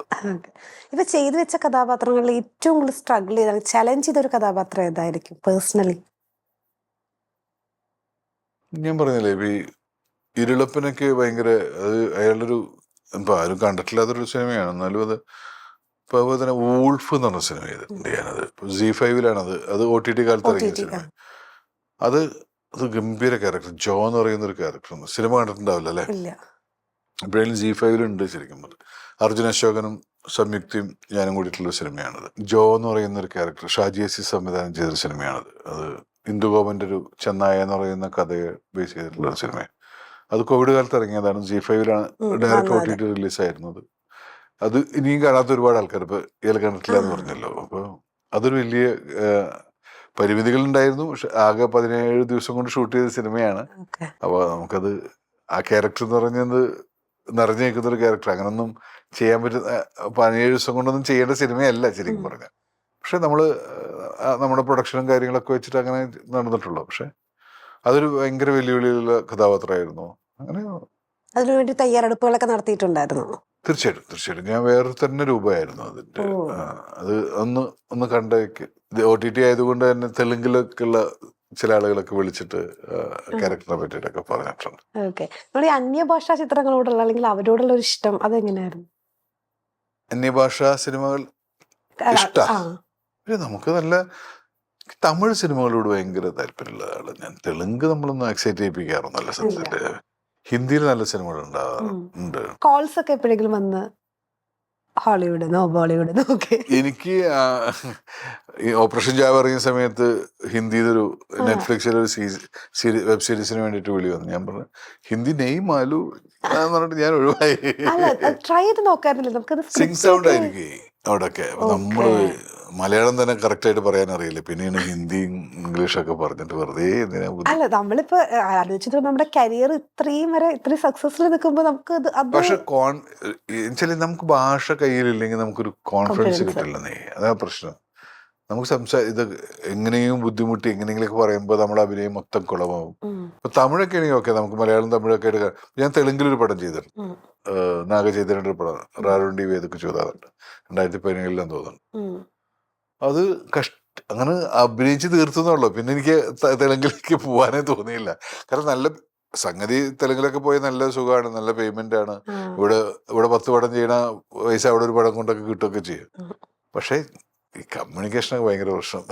ഇപ്പൊ ചെയ്തു വെച്ച കഥാപാത്രങ്ങളിൽ ഏറ്റവും കൂടുതൽ സ്ട്രഗിൾ ചെയ്ത ചലഞ്ച് ചെയ്ത ഒരു കഥാപാത്രം ഏതായിരിക്കും പേഴ്സണലി? ഞാൻ പറഞ്ഞില്ലേ, ഈ ഇരുളപ്പനൊക്കെ ഭയങ്കര, അത് അയാളുടെ ഇപ്പൊ ആരും കണ്ടിട്ടില്ലാത്തൊരു സിനിമയാണ്. എന്നാലും അത് ഇപ്പൊ അതുപോലെ തന്നെ വൂൾഫ് എന്ന് പറഞ്ഞ സിനിമ ചെയ്തിട്ടുണ്ട് ഞാനത്. ZEE5 അത് OTT കാലത്ത് ഇറങ്ങിയ സിനിമ. അത് ഗംഭീര ക്യാരക്ടർ, ജോ എന്ന് പറയുന്ന ഒരു ക്യാരക്ടർ. സിനിമ കണ്ടിട്ടുണ്ടാവില്ല അല്ലെ? എപ്പോഴേലും ZEE5 ശരിക്കും പറഞ്ഞു. അർജുൻ അശോകനും സംയുക്തിയും ഞാനും കൂടിയിട്ടുള്ള സിനിമയാണത്. ജോ എന്ന് പറയുന്ന ഒരു ക്യാരക്ടർ ഷാജി എസ് സംവിധാനം ചെയ്തൊരു സിനിമയാണത്. അത് ഇന്ദുഗോപന്റെ ഒരു ചെന്നായ എന്ന് പറയുന്ന കഥയെ ബേസ് ചെയ്തിട്ടുള്ള ഒരു സിനിമയാണ്. അത് കോവിഡ് കാലത്ത് ഇറങ്ങിയതാണ്. ZEE5 direct OTT റിലീസായിരുന്നത്. അത് ഇനിയും കാണാത്ത ഒരുപാട് ആൾക്കാർ ഇപ്പൊ ഇയാൾ കണ്ടിട്ടില്ല എന്ന് പറഞ്ഞല്ലോ. അപ്പൊ അതൊരു വലിയ പരിമിതികൾ ഉണ്ടായിരുന്നു. പക്ഷെ ആകെ 17 ദിവസം കൊണ്ട് ഷൂട്ട് ചെയ്ത സിനിമയാണ്. അപ്പൊ നമുക്കത് ആ ക്യാരക്ടർ എന്ന് പറഞ്ഞത് നിറഞ്ഞു നിൽക്കുന്ന ഒരു ക്യാരക്ടർ. അങ്ങനൊന്നും ചെയ്യാൻ പറ്റുന്ന 17 ദിവസം കൊണ്ടൊന്നും ചെയ്യേണ്ട സിനിമയല്ല ശരിക്കും പറഞ്ഞാൽ. പക്ഷെ നമ്മുടെ പ്രൊഡക്ഷനും കാര്യങ്ങളൊക്കെ വെച്ചിട്ട് അങ്ങനെ നടന്നിട്ടുള്ളൂ. പക്ഷെ അതൊരു ഭയങ്കര വെല്ലുവിളിയുള്ള കഥാപാത്രമായിരുന്നു. അങ്ങനെ അതിനുവേണ്ടി തയ്യാറെടുപ്പുകളൊക്കെ നടത്തിയിട്ടുണ്ടായിരുന്നു. തീർച്ചയായിട്ടും ഞാൻ വേറെ തന്നെ രൂപമായിരുന്നു അതിന്റെ. അത് ഒന്ന് കണ്ടേക്ക്. ഇത് OTT ആയതുകൊണ്ട് തന്നെ തെലുങ്കിലൊക്കെ ഉള്ള ചില ആളുകളൊക്കെ വിളിച്ചിട്ട് ക്യാരക്ടറിനെ പറ്റിയിട്ടൊക്കെ പറഞ്ഞിട്ടുണ്ട്. ഈ അന്യഭാഷാ ചിത്രങ്ങളോടുള്ള അല്ലെങ്കിൽ അവരോടുള്ള ഒരു ഇഷ്ടം അതെങ്ങനെയായിരുന്നു? അന്യഭാഷാ സിനിമകൾ ഇഷ്ടമാണ്. നമുക്ക് നല്ല തമിഴ് സിനിമകളോട് ഭയങ്കര താല്പര്യമുള്ള ആള് ഞാൻ. തെലുങ്ക് നമ്മളൊന്നും എക്സൈറ്റ് ചെയ്യിപ്പിക്കാറൊന്നല്ല സത്യത്തില്. ഹിന്ദിയിൽ നല്ല സിനിമകൾ ഉണ്ടാവാറുണ്ട്. കോൾസ് ഒക്കെ എപ്പോഴെങ്കിലും വന്ന് ഹോളിവുഡിന്നോ ബോളിവുഡിന്നോ ഒക്കെ? എനിക്ക് ഓപ്പറേഷൻ ജാവ ഇറങ്ങിയ സമയത്ത് ഹിന്ദിയിലൊരു നെറ്റ്ഫ്ലിക്സിലൊരു വെബ് സീരീസിന് വേണ്ടിയിട്ട് വിളി വന്നു. ഞാൻ പറഞ്ഞു ഹിന്ദി നെയ് മാലു എന്ന് പറഞ്ഞിട്ട് ഞാൻ ഒഴിവായി. ട്രൈ ചെയ്ത് നോക്കാറില്ല. നമുക്ക് സിംഗ് സൗണ്ട് ആയിരിക്കും അവിടെയൊക്കെ. നമ്മള് മലയാളം തന്നെ കറക്റ്റ് ആയിട്ട് പറയാൻ അറിയില്ല, പിന്നെയാണ് ഹിന്ദി ഇംഗ്ലീഷൊക്കെ പറഞ്ഞിട്ട് വെറുതെ എന്തിനാ. അല്ല നമ്മളിപ്പോ ആലോചിച്ചിട്ട് നമ്മുടെ കരിയർ ഇത്രയും സക്സസ്ഫുൾ നിൽക്കുമ്പോ നമുക്ക് പക്ഷെ നമുക്ക് ഭാഷ കയ്യിലില്ലെങ്കിൽ നമുക്കൊരു കോൺഫിഡൻസ് കിട്ടില്ലെന്നേ. അതാ പ്രശ്നം. നമുക്ക് ഇത് എങ്ങനെയും ബുദ്ധിമുട്ടി എങ്ങനെയെങ്കിലൊക്കെ പറയുമ്പോൾ നമ്മുടെ അഭിനയം മൊത്തം കുളമാവും. ഇപ്പൊ തമിഴൊക്കെ ആണെങ്കിൽ ഓക്കെ, നമുക്ക് മലയാളം തമിഴൊക്കെ എടുക്കാം. ഞാൻ തെലുങ്കിലൊരു പടം ചെയ്തിട്ടുണ്ട്, നാഗചൈതന്യന്റെ ഒരു പടം, റാറുണ്ടി വേദക്ക് ചോദാറുണ്ട്, 2017 തോന്നുന്നു. അത് അങ്ങനെ അഭിനയിച്ച് തീർത്തുന്നുള്ളൂ. പിന്നെ എനിക്ക് തെലുങ്കിലേക്ക് പോവാനേ തോന്നിയില്ല. കാരണം നല്ല സംഗതി തെലുങ്കിലൊക്കെ പോയി നല്ല സുഖമാണ്, നല്ല പേയ്മെന്റ് ആണ്. ഇവിടെ 10 പടം ചെയ്യണ പൈസ അവിടെ ഒരു പടം കൊണ്ടൊക്കെ കിട്ടുകയൊക്കെ ചെയ്യും. പക്ഷെ ഈ കമ്മ്യൂണിക്കേഷനൊക്കെ ഭയങ്കര പ്രശ്നം.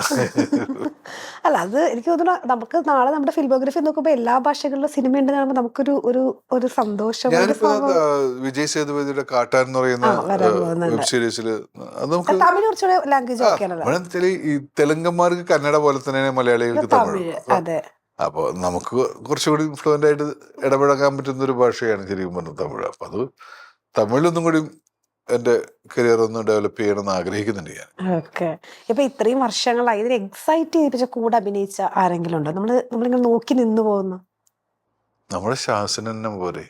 അല്ല അത് എനിക്ക് തോന്നുന്നു നമുക്ക് നാളെ നമ്മുടെ ഫിലിമോഗ്രഫി നോക്കുമ്പോൾ എല്ലാ ഭാഷകളിലും സിനിമ ഉണ്ട് കാണുമ്പോൾ നമുക്കൊരു ഒരു ഒരു സന്തോഷം ഒരു ഞാനിപ്പോ സംഭവം വിജയ് സേതുപതിയുടെ കാട്ടാൻ എന്ന് പറയുന്ന വരാൻ പോകുന്നുണ്ട്. വെബ് സീരീസിൽ അത് നമുക്ക് തമിഴ് കുറച്ചുകൂടെ ലാംഗ്വേജ് ആ, ഓക്കെയാണല്ലോ. ഇവിടെ വെച്ചാൽ ഈ തെലുങ്കന്മാർക്ക് കന്നഡ പോലെ തന്നെ മലയാളികൾക്ക് തമിഴ്. തമിഴ് അതെ. അപ്പോൾ നമുക്ക് കുറച്ചുകൂടി ഫ്ലുവൻ്റ് ആയിട്ട് ഇടപഴകാൻ പറ്റുന്ന ഒരു ഭാഷയാണ് ശരിക്കും പറഞ്ഞത് തമിഴ്. അപ്പം അത് തമിഴിലൊന്നും കൂടി എൻ്റെ കരിയർ ഒന്ന് ഡെവലപ്പ് ചെയ്യണമെന്ന് ആഗ്രഹിക്കുന്നുണ്ട് ഞാൻ. ഓക്കെ. ഇപ്പൊ ഇത്രയും വർഷങ്ങളായി ഇതിന് എക്സൈറ്റ് ചെയ്യിപ്പിച്ച കൂടെ അഭിനയിച്ച ആരെങ്കിലും ഉണ്ടോ? നമ്മളിങ്ങനെ നോക്കി നിന്ന് പോകുന്നു. നമ്മുടെ ശാസനം പോലെ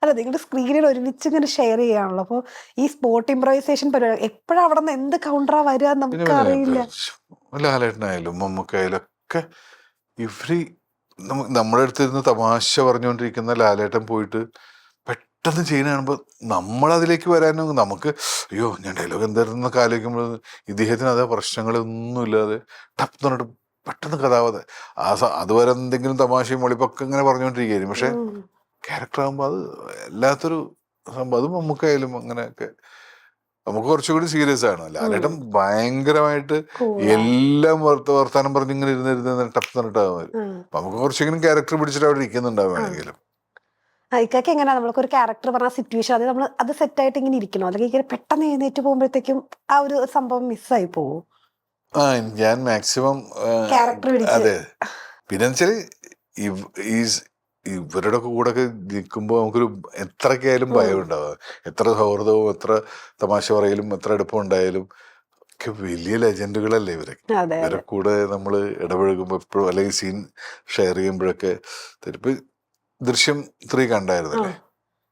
അല്ല നിങ്ങളുടെ സ്ക്രീനിൽ ഒരുമിച്ച് ഇങ്ങനെ ഷെയർ ചെയ്യാണല്ലോ. അപ്പോൾ ഈ സ്പോട്ട് ഇംപ്രൈസേഷൻ പരിപാടി എപ്പോഴും അവിടെ നിന്ന് എന്ത് കൗണ്ടറാ വരിക നമുക്ക് അറിയില്ല. ലാലേട്ടനായാലും മമ്മൂക്കായാലും ഒക്കെ ഇവര് നമ്മുടെ അടുത്തിരുന്ന് തമാശ പറഞ്ഞുകൊണ്ടിരിക്കുന്ന ലാലേട്ടൻ പോയിട്ട് പെട്ടെന്ന് ചെയ്യുന്ന കാണുമ്പോൾ നമ്മളതിലേക്ക് വരാനും നമുക്ക് അയ്യോ ഞാൻ ഡയലോഗ് എന്തായിരുന്നൊക്കെ ആലോചിക്കുമ്പോൾ ഇദ്ദേഹത്തിന് അതേ പ്രശ്നങ്ങളൊന്നും ഇല്ലാതെ ടപ്പ് പറഞ്ഞിട്ട് പെട്ടെന്ന് കഥാപാത്രം അതുവരെ എന്തെങ്കിലും തമാശയും വെളിപ്പൊക്കെ ഇങ്ങനെ പറഞ്ഞുകൊണ്ടിരിക്കുകയായിരുന്നു. പക്ഷെ ക്യാരക്ടർ ആകുമ്പോൾ അത് എല്ലാത്തൊരു സംഭവം. അത് മമ്മൂക്കായാലും അങ്ങനെയൊക്കെ നമുക്ക് കുറച്ചുകൂടി സീരിയസ് ആണ്. ലാലേട്ടൻ ഭയങ്കരമായിട്ട് എല്ലാം വർത്താനം പറഞ്ഞ് ഇങ്ങനെ ഇരുന്നിരുന്ന് ടപ്പ് പറഞ്ഞിട്ടാകും. നമുക്ക് കുറച്ചെങ്കിലും ക്യാരക്ടർ പിടിച്ചിട്ട് അവിടെ ഇരിക്കുന്നുണ്ടാവുകയാണെങ്കിലും. ഇക്കൊക്കെ എങ്ങനെയാ നമ്മൾക്കൊരു ക്യാരക്ടർ പറഞ്ഞ സിറ്റുവേഷൻ അത് നമ്മൾ അത് സെറ്റായിട്ട് ഇങ്ങനെ ഇരിക്കണോ, അല്ലെങ്കിൽ ഇങ്ങനെ പെട്ടെന്ന് എഴുന്നേറ്റ് പോകുമ്പോഴത്തേക്കും ആ ഒരു സംഭവം മിസ്സായി പോകും? ഞാൻ മാക്സിമം ക്യാരക്ടർ അതെ. പിന്നെ വെച്ചാല് ഇവരുടെ കൂടെ ഒക്കെ നിൽക്കുമ്പോൾ നമുക്കൊരു എത്രക്കായാലും ഭയം ഉണ്ടാവുക. എത്ര സൗഹൃദവും എത്ര തമാശ പറയലും എത്ര അടുപ്പം ഉണ്ടായാലും ഒക്കെ വലിയ ലെജൻഡുകളല്ലേ ഇവരൊക്കെ. ഇവരെ കൂടെ നമ്മൾ ഇടപഴകുമ്പോൾ എപ്പോഴും അല്ലെങ്കിൽ സീൻ ഷെയർ ചെയ്യുമ്പോഴൊക്കെ ഇപ്പൊ ദൃശ്യം 3 കണ്ടായിരുന്നല്ലേ.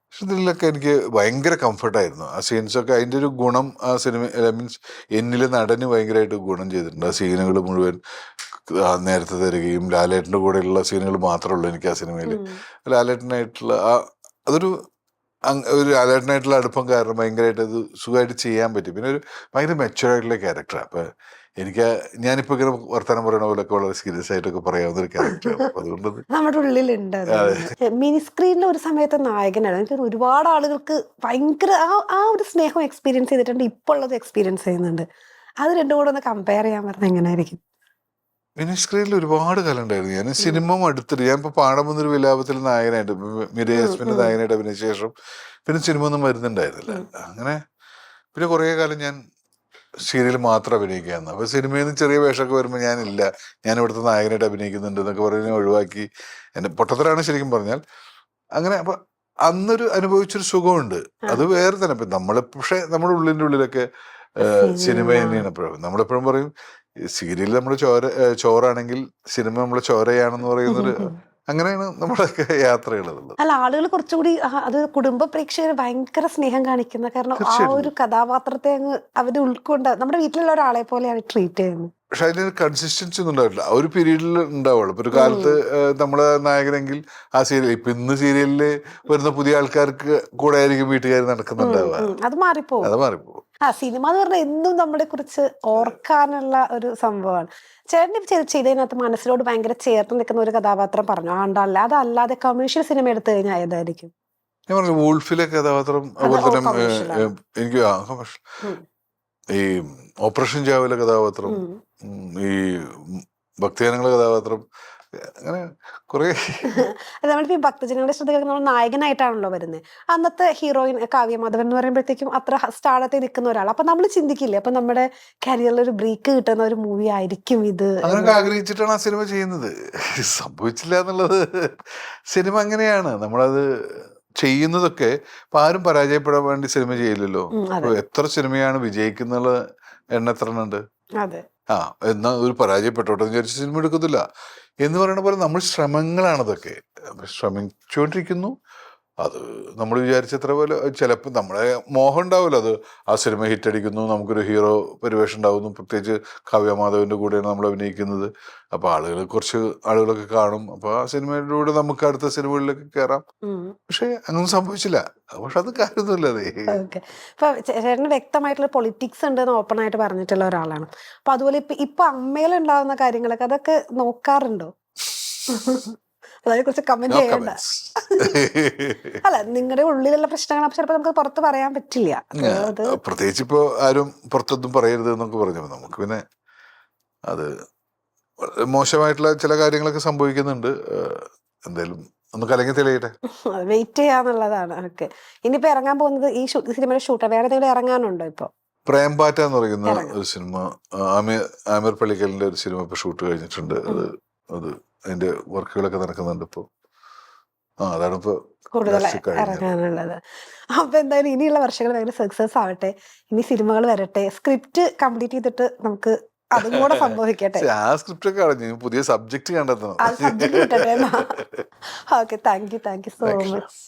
പക്ഷെ ഇതിലൊക്കെ എനിക്ക് ഭയങ്കര കംഫർട്ടായിരുന്നു ആ സീൻസൊക്കെ. അതിൻ്റെ ഒരു ഗുണം ആ സിനിമ മീൻസ് എന്നിലെ നടന് ഭയങ്കരമായിട്ട് ഗുണം ചെയ്തിട്ടുണ്ട്. ആ സീനുകൾ മുഴുവൻ നേരത്തെ തരികയും ലാലേട്ടൻ്റെ കൂടെയുള്ള സീനുകൾ മാത്രമേ ഉള്ളൂ എനിക്ക് ആ സിനിമയിൽ. ലാലേട്ടനായിട്ടുള്ള അതൊരു ഒരു ലാലേട്ടനായിട്ടുള്ള അടുപ്പം കാരണം ഭയങ്കരമായിട്ട് അത് സുഖമായിട്ട് ചെയ്യാൻ പറ്റി. പിന്നെ ഒരു ഭയങ്കര മെച്ചുവറായിട്ടുള്ള ക്യാരക്ടറാണ്. അപ്പം എനിക്ക് ഞാനിപ്പോ ഇങ്ങനെ വർത്തമാനം പറയുന്ന പോലൊക്കെ വളരെ സീരിയസ് ആയിട്ടൊക്കെ പറയാവുന്ന ഒരു ക്യാരക്ടറാണ്. അപ്പൊ അതുകൊണ്ട് നമ്മുടെ ഉള്ളിലുണ്ട്. മിനി സ്ക്രീനിൽ ഒരു സമയത്ത് നായകനാണ്. എനിക്ക് ഒരുപാട് ആളുകൾക്ക് ഭയങ്കര ആ ഒരു സ്നേഹം എക്സ്പീരിയൻസ് ചെയ്തിട്ടുണ്ട്, ഇപ്പോൾ ഉള്ളത് എക്സ്പീരിയൻസ് ചെയ്യുന്നുണ്ട്. അത് രണ്ടും കൂടെ ഒന്ന് കമ്പയർ ചെയ്യാൻ പറഞ്ഞാൽ എങ്ങനെയായിരിക്കും? മിനി സ്ക്രീനിൽ ഒരുപാട് കാലം ഉണ്ടായിരുന്നു. ഞാൻ സിനിമ അടുത്തിട്ട് ഞാൻ ഇപ്പൊ പാടം വന്നൊരു വിലാപത്തിൽ നായകനായിട്ട് മിരേ യസ്മിന്റെ നായകനായിട്ട് അഭിനയിച്ച ശേഷം പിന്നെ സിനിമ ഒന്നും വരുന്നുണ്ടായിരുന്നില്ല. അങ്ങനെ പിന്നെ കുറേ കാലം ഞാൻ സീരിയൽ മാത്രം അഭിനയിക്കുകയാണ്. അപ്പൊ സിനിമയിൽ നിന്ന് ചെറിയ വേഷമൊക്കെ വരുമ്പോൾ ഞാനില്ല, ഞാൻ ഇവിടുത്തെ നായകനായിട്ട് അഭിനയിക്കുന്നുണ്ട് എന്നൊക്കെ പറഞ്ഞ് ഒഴിവാക്കി. എന്നെ പൊട്ടത്തരാണ് ശരിക്കും പറഞ്ഞാൽ. അങ്ങനെ അപ്പൊ അന്നൊരു അനുഭവിച്ചൊരു സുഖമുണ്ട്. അത് വേറെ തന്നെ. ഇപ്പൊ പക്ഷെ നമ്മുടെ ഉള്ളിൻ്റെ ഉള്ളിലൊക്കെ സിനിമ തന്നെയാണ് എപ്പോഴും. നമ്മളെപ്പോഴും പറയും സീരിയൽ നമ്മുടെ ചോറാണെങ്കിൽ സിനിമ നമ്മളെ ചോരയാണെന്ന് പറയുന്നൊരു അങ്ങനെയാണ് നമ്മുടെയൊക്കെ യാത്രകളുള്ളത്. അല്ല ആളുകൾ കുറച്ചുകൂടി അത് കുടുംബ പ്രേക്ഷകർ ഭയങ്കര സ്നേഹം കാണിക്കുന്ന കാരണം ആ ഒരു കഥാപാത്രത്തെ അങ്ങ് അവര് ഉൾക്കൊണ്ട് നമ്മുടെ വീട്ടിലുള്ള ഒരാളെ പോലെയാണ് ട്രീറ്റ് ചെയ്യുന്നത്. പക്ഷെ അതിന് കൺസിസ്റ്റൻസി ഒന്നും ഉണ്ടാവില്ല. ആ ഒരു പീരീഡിൽ ഉണ്ടാവുള്ളൂ. ഇപ്പൊ ഒരു കാലത്ത് നമ്മളെ നായകനെങ്കിൽ ആ സീരിയൽ ഇപ്പൊ ഇന്ന് സീരിയലിൽ വരുന്ന പുതിയ ആൾക്കാർക്ക് കൂടെ ആയിരിക്കും വീട്ടുകാർ നടക്കുന്നുണ്ടാവുക. അത് മാറിപ്പോകും. അത് മാറിപ്പോകും. സിനിമ എന്ന് പറഞ്ഞാൽ എന്നും നമ്മളെ കുറിച്ച് ഓർക്കാനുള്ള ഒരു സംഭവമാണ്. ചേട്ടൻ ചെയ്തതിനകത്ത് മനസ്സിലോട് ഭയങ്കര ചേർത്ത് നിൽക്കുന്ന ഒരു കഥാപാത്രം പറഞ്ഞു ആണ്ടല്ല, അതല്ലാതെ കമേഴ്ഷ്യൽ സിനിമ എടുത്തു കഴിഞ്ഞാൽ ഏതായിരിക്കും? ഞാൻ പറഞ്ഞു വൂൾഫിലെ കഥാപാത്രം. അതുപോലെ തന്നെ എനിക്ക് ഈ ഓപ്പറേഷൻ ചാവയിലെ കഥാപാത്രം, ഈ ഭക്തജനങ്ങളുടെ കഥാപാത്രം, അങ്ങനെ കുറെ. നമ്മളിപ്പോ ഈ ഭക്തജനങ്ങളുടെ ശ്രദ്ധ നമ്മൾ നായകനായിട്ടാണല്ലോ വരുന്നത്. അന്നത്തെ ഹീറോയിൻ കാവ്യ മാധവൻ എന്ന് പറയുമ്പോഴത്തേക്കും അത്ര സ്റ്റാർഡത്തിൽ നിൽക്കുന്ന ഒരാൾ. അപ്പൊ നമ്മൾ ചിന്തിക്കില്ലേ അപ്പൊ നമ്മുടെ കരിയറിൽ ഒരു ബ്രേക്ക് കിട്ടുന്ന ഒരു മൂവി ആയിരിക്കും ഇത്? അങ്ങനെയൊക്കെ ആഗ്രഹിച്ചിട്ടാണ് ആ സിനിമ ചെയ്യുന്നത്. സംഭവിച്ചില്ല എന്നുള്ളത്. സിനിമ അങ്ങനെയാണ്. നമ്മളത് ചെയ്യുന്നതൊക്കെ ഇപ്പൊ ആരും പരാജയപ്പെടാൻ വേണ്ടി സിനിമ ചെയ്യില്ലല്ലോ. എത്ര സിനിമയാണ് വിജയിക്കുന്ന എണ്ണ എത്ര ഉണ്ട്? എന്നാ ഒരു പരാജയപ്പെട്ടോട്ടെ എന്ന് വിചാരിച്ച് സിനിമ എടുക്കത്തില്ല എന്ന് പറയുന്ന പോലെ നമ്മൾ ശ്രമങ്ങളാണതൊക്കെ. ശ്രമിച്ചുകൊണ്ടിരിക്കുന്നു. അത് നമ്മൾ വിചാരിച്ചത്ര പോലെ ചിലപ്പോൾ നമ്മളെ മോഹം ഉണ്ടാവില്ല. അത് ആ സിനിമ ഹിറ്റടിക്കുന്നു, നമുക്കൊരു ഹീറോ പരിവേഷം ഉണ്ടാവുന്നു. പ്രത്യേകിച്ച് കാവ്യമാധവന്റെ കൂടെയാണ് നമ്മൾ അഭിനയിക്കുന്നത്. അപ്പൊ കുറച്ച് ആളുകളൊക്കെ കാണും. അപ്പൊ ആ സിനിമയിലൂടെ നമുക്ക് അടുത്ത സിനിമകളിലേക്ക് കയറാം. പക്ഷെ അങ്ങനെ സംഭവിച്ചില്ല. പക്ഷെ അത് കാര്യമൊന്നുമില്ല. ഇപ്പൊ ചേട്ടന് വ്യക്തമായിട്ടുള്ള പൊളിറ്റിക്സ് ഉണ്ടെന്ന് ഓപ്പൺ ആയിട്ട് പറഞ്ഞിട്ടുള്ള ഒരാളാണ്. അപ്പൊ അതുപോലെ ഇപ്പൊ അമ്മയിലുണ്ടാവുന്ന കാര്യങ്ങളൊക്കെ അതൊക്കെ നോക്കാറുണ്ടോ? അതിനെ കുറിച്ച് കമന്റ് ചെയ്യണ്ട. അല്ല, നിങ്ങളുടെ ഉള്ളിലുള്ള പ്രശ്നങ്ങൾ ചിലപ്പോൾ നമുക്ക് പുറത്ത് പറയാൻ പറ്റില്ല. അത് പ്രത്യേകിച്ച് ഇപ്പോ ആരും പുറത്തൊന്നും പറയരുത് എന്നൊക്കെ പറഞ്ഞു. നമുക്ക് പിന്നെ അത് മോശമായിട്ടുള്ള ചില കാര്യങ്ങളൊക്കെ സംഭവിക്കുന്നുണ്ട്. എന്തായാലും ഒന്ന് കലങ്ങി തെളിയട്ടെ. വെയിറ്റ് ചെയ്യാന്നുള്ളതാണ്. ഓക്കെ, ഇനിയിപ്പോ ഇറങ്ങാൻ പോകുന്നത് ഈ സിനിമയുടെ ഷൂട്ട് വേറെ എന്തെങ്കിലും ഇറങ്ങാനുണ്ടോ ഇപ്പൊ? പ്രേംപാറ്റ എന്ന് പറയുന്ന ഒരു സിനിമ, ആമിർ പള്ളിക്കലിന്റെ ഒരു സിനിമ ഇപ്പൊ ഷൂട്ട് കഴിഞ്ഞിട്ടുണ്ട്. അത് അതിന്റെ വർക്കുകളൊക്കെ നടക്കുന്നുണ്ട് ഇപ്പൊ. അതാണ് ഇപ്പൊ കൂടുതൽ ഇറങ്ങാനുള്ളത്. അപ്പൊ എന്തായാലും ഇനിയുള്ള വർഷങ്ങൾ ഭയങ്കര സക്സസ് ആവട്ടെ, ഇനി സിനിമകൾ വരട്ടെ, സ്ക്രിപ്റ്റ് കംപ്ലീറ്റ് ചെയ്തിട്ട് നമുക്ക് അതും കൂടെ സംഭവിക്കട്ടെ. ആ സ്ക്രിപ്റ്റ് ഒക്കെ അടഞ്ഞു, പുതിയ സബ്ജക്ട് കണ്ടെത്തണം. ആ സബ്ജക്ട് കിട്ടട്ടെ. Okay, thank you so much.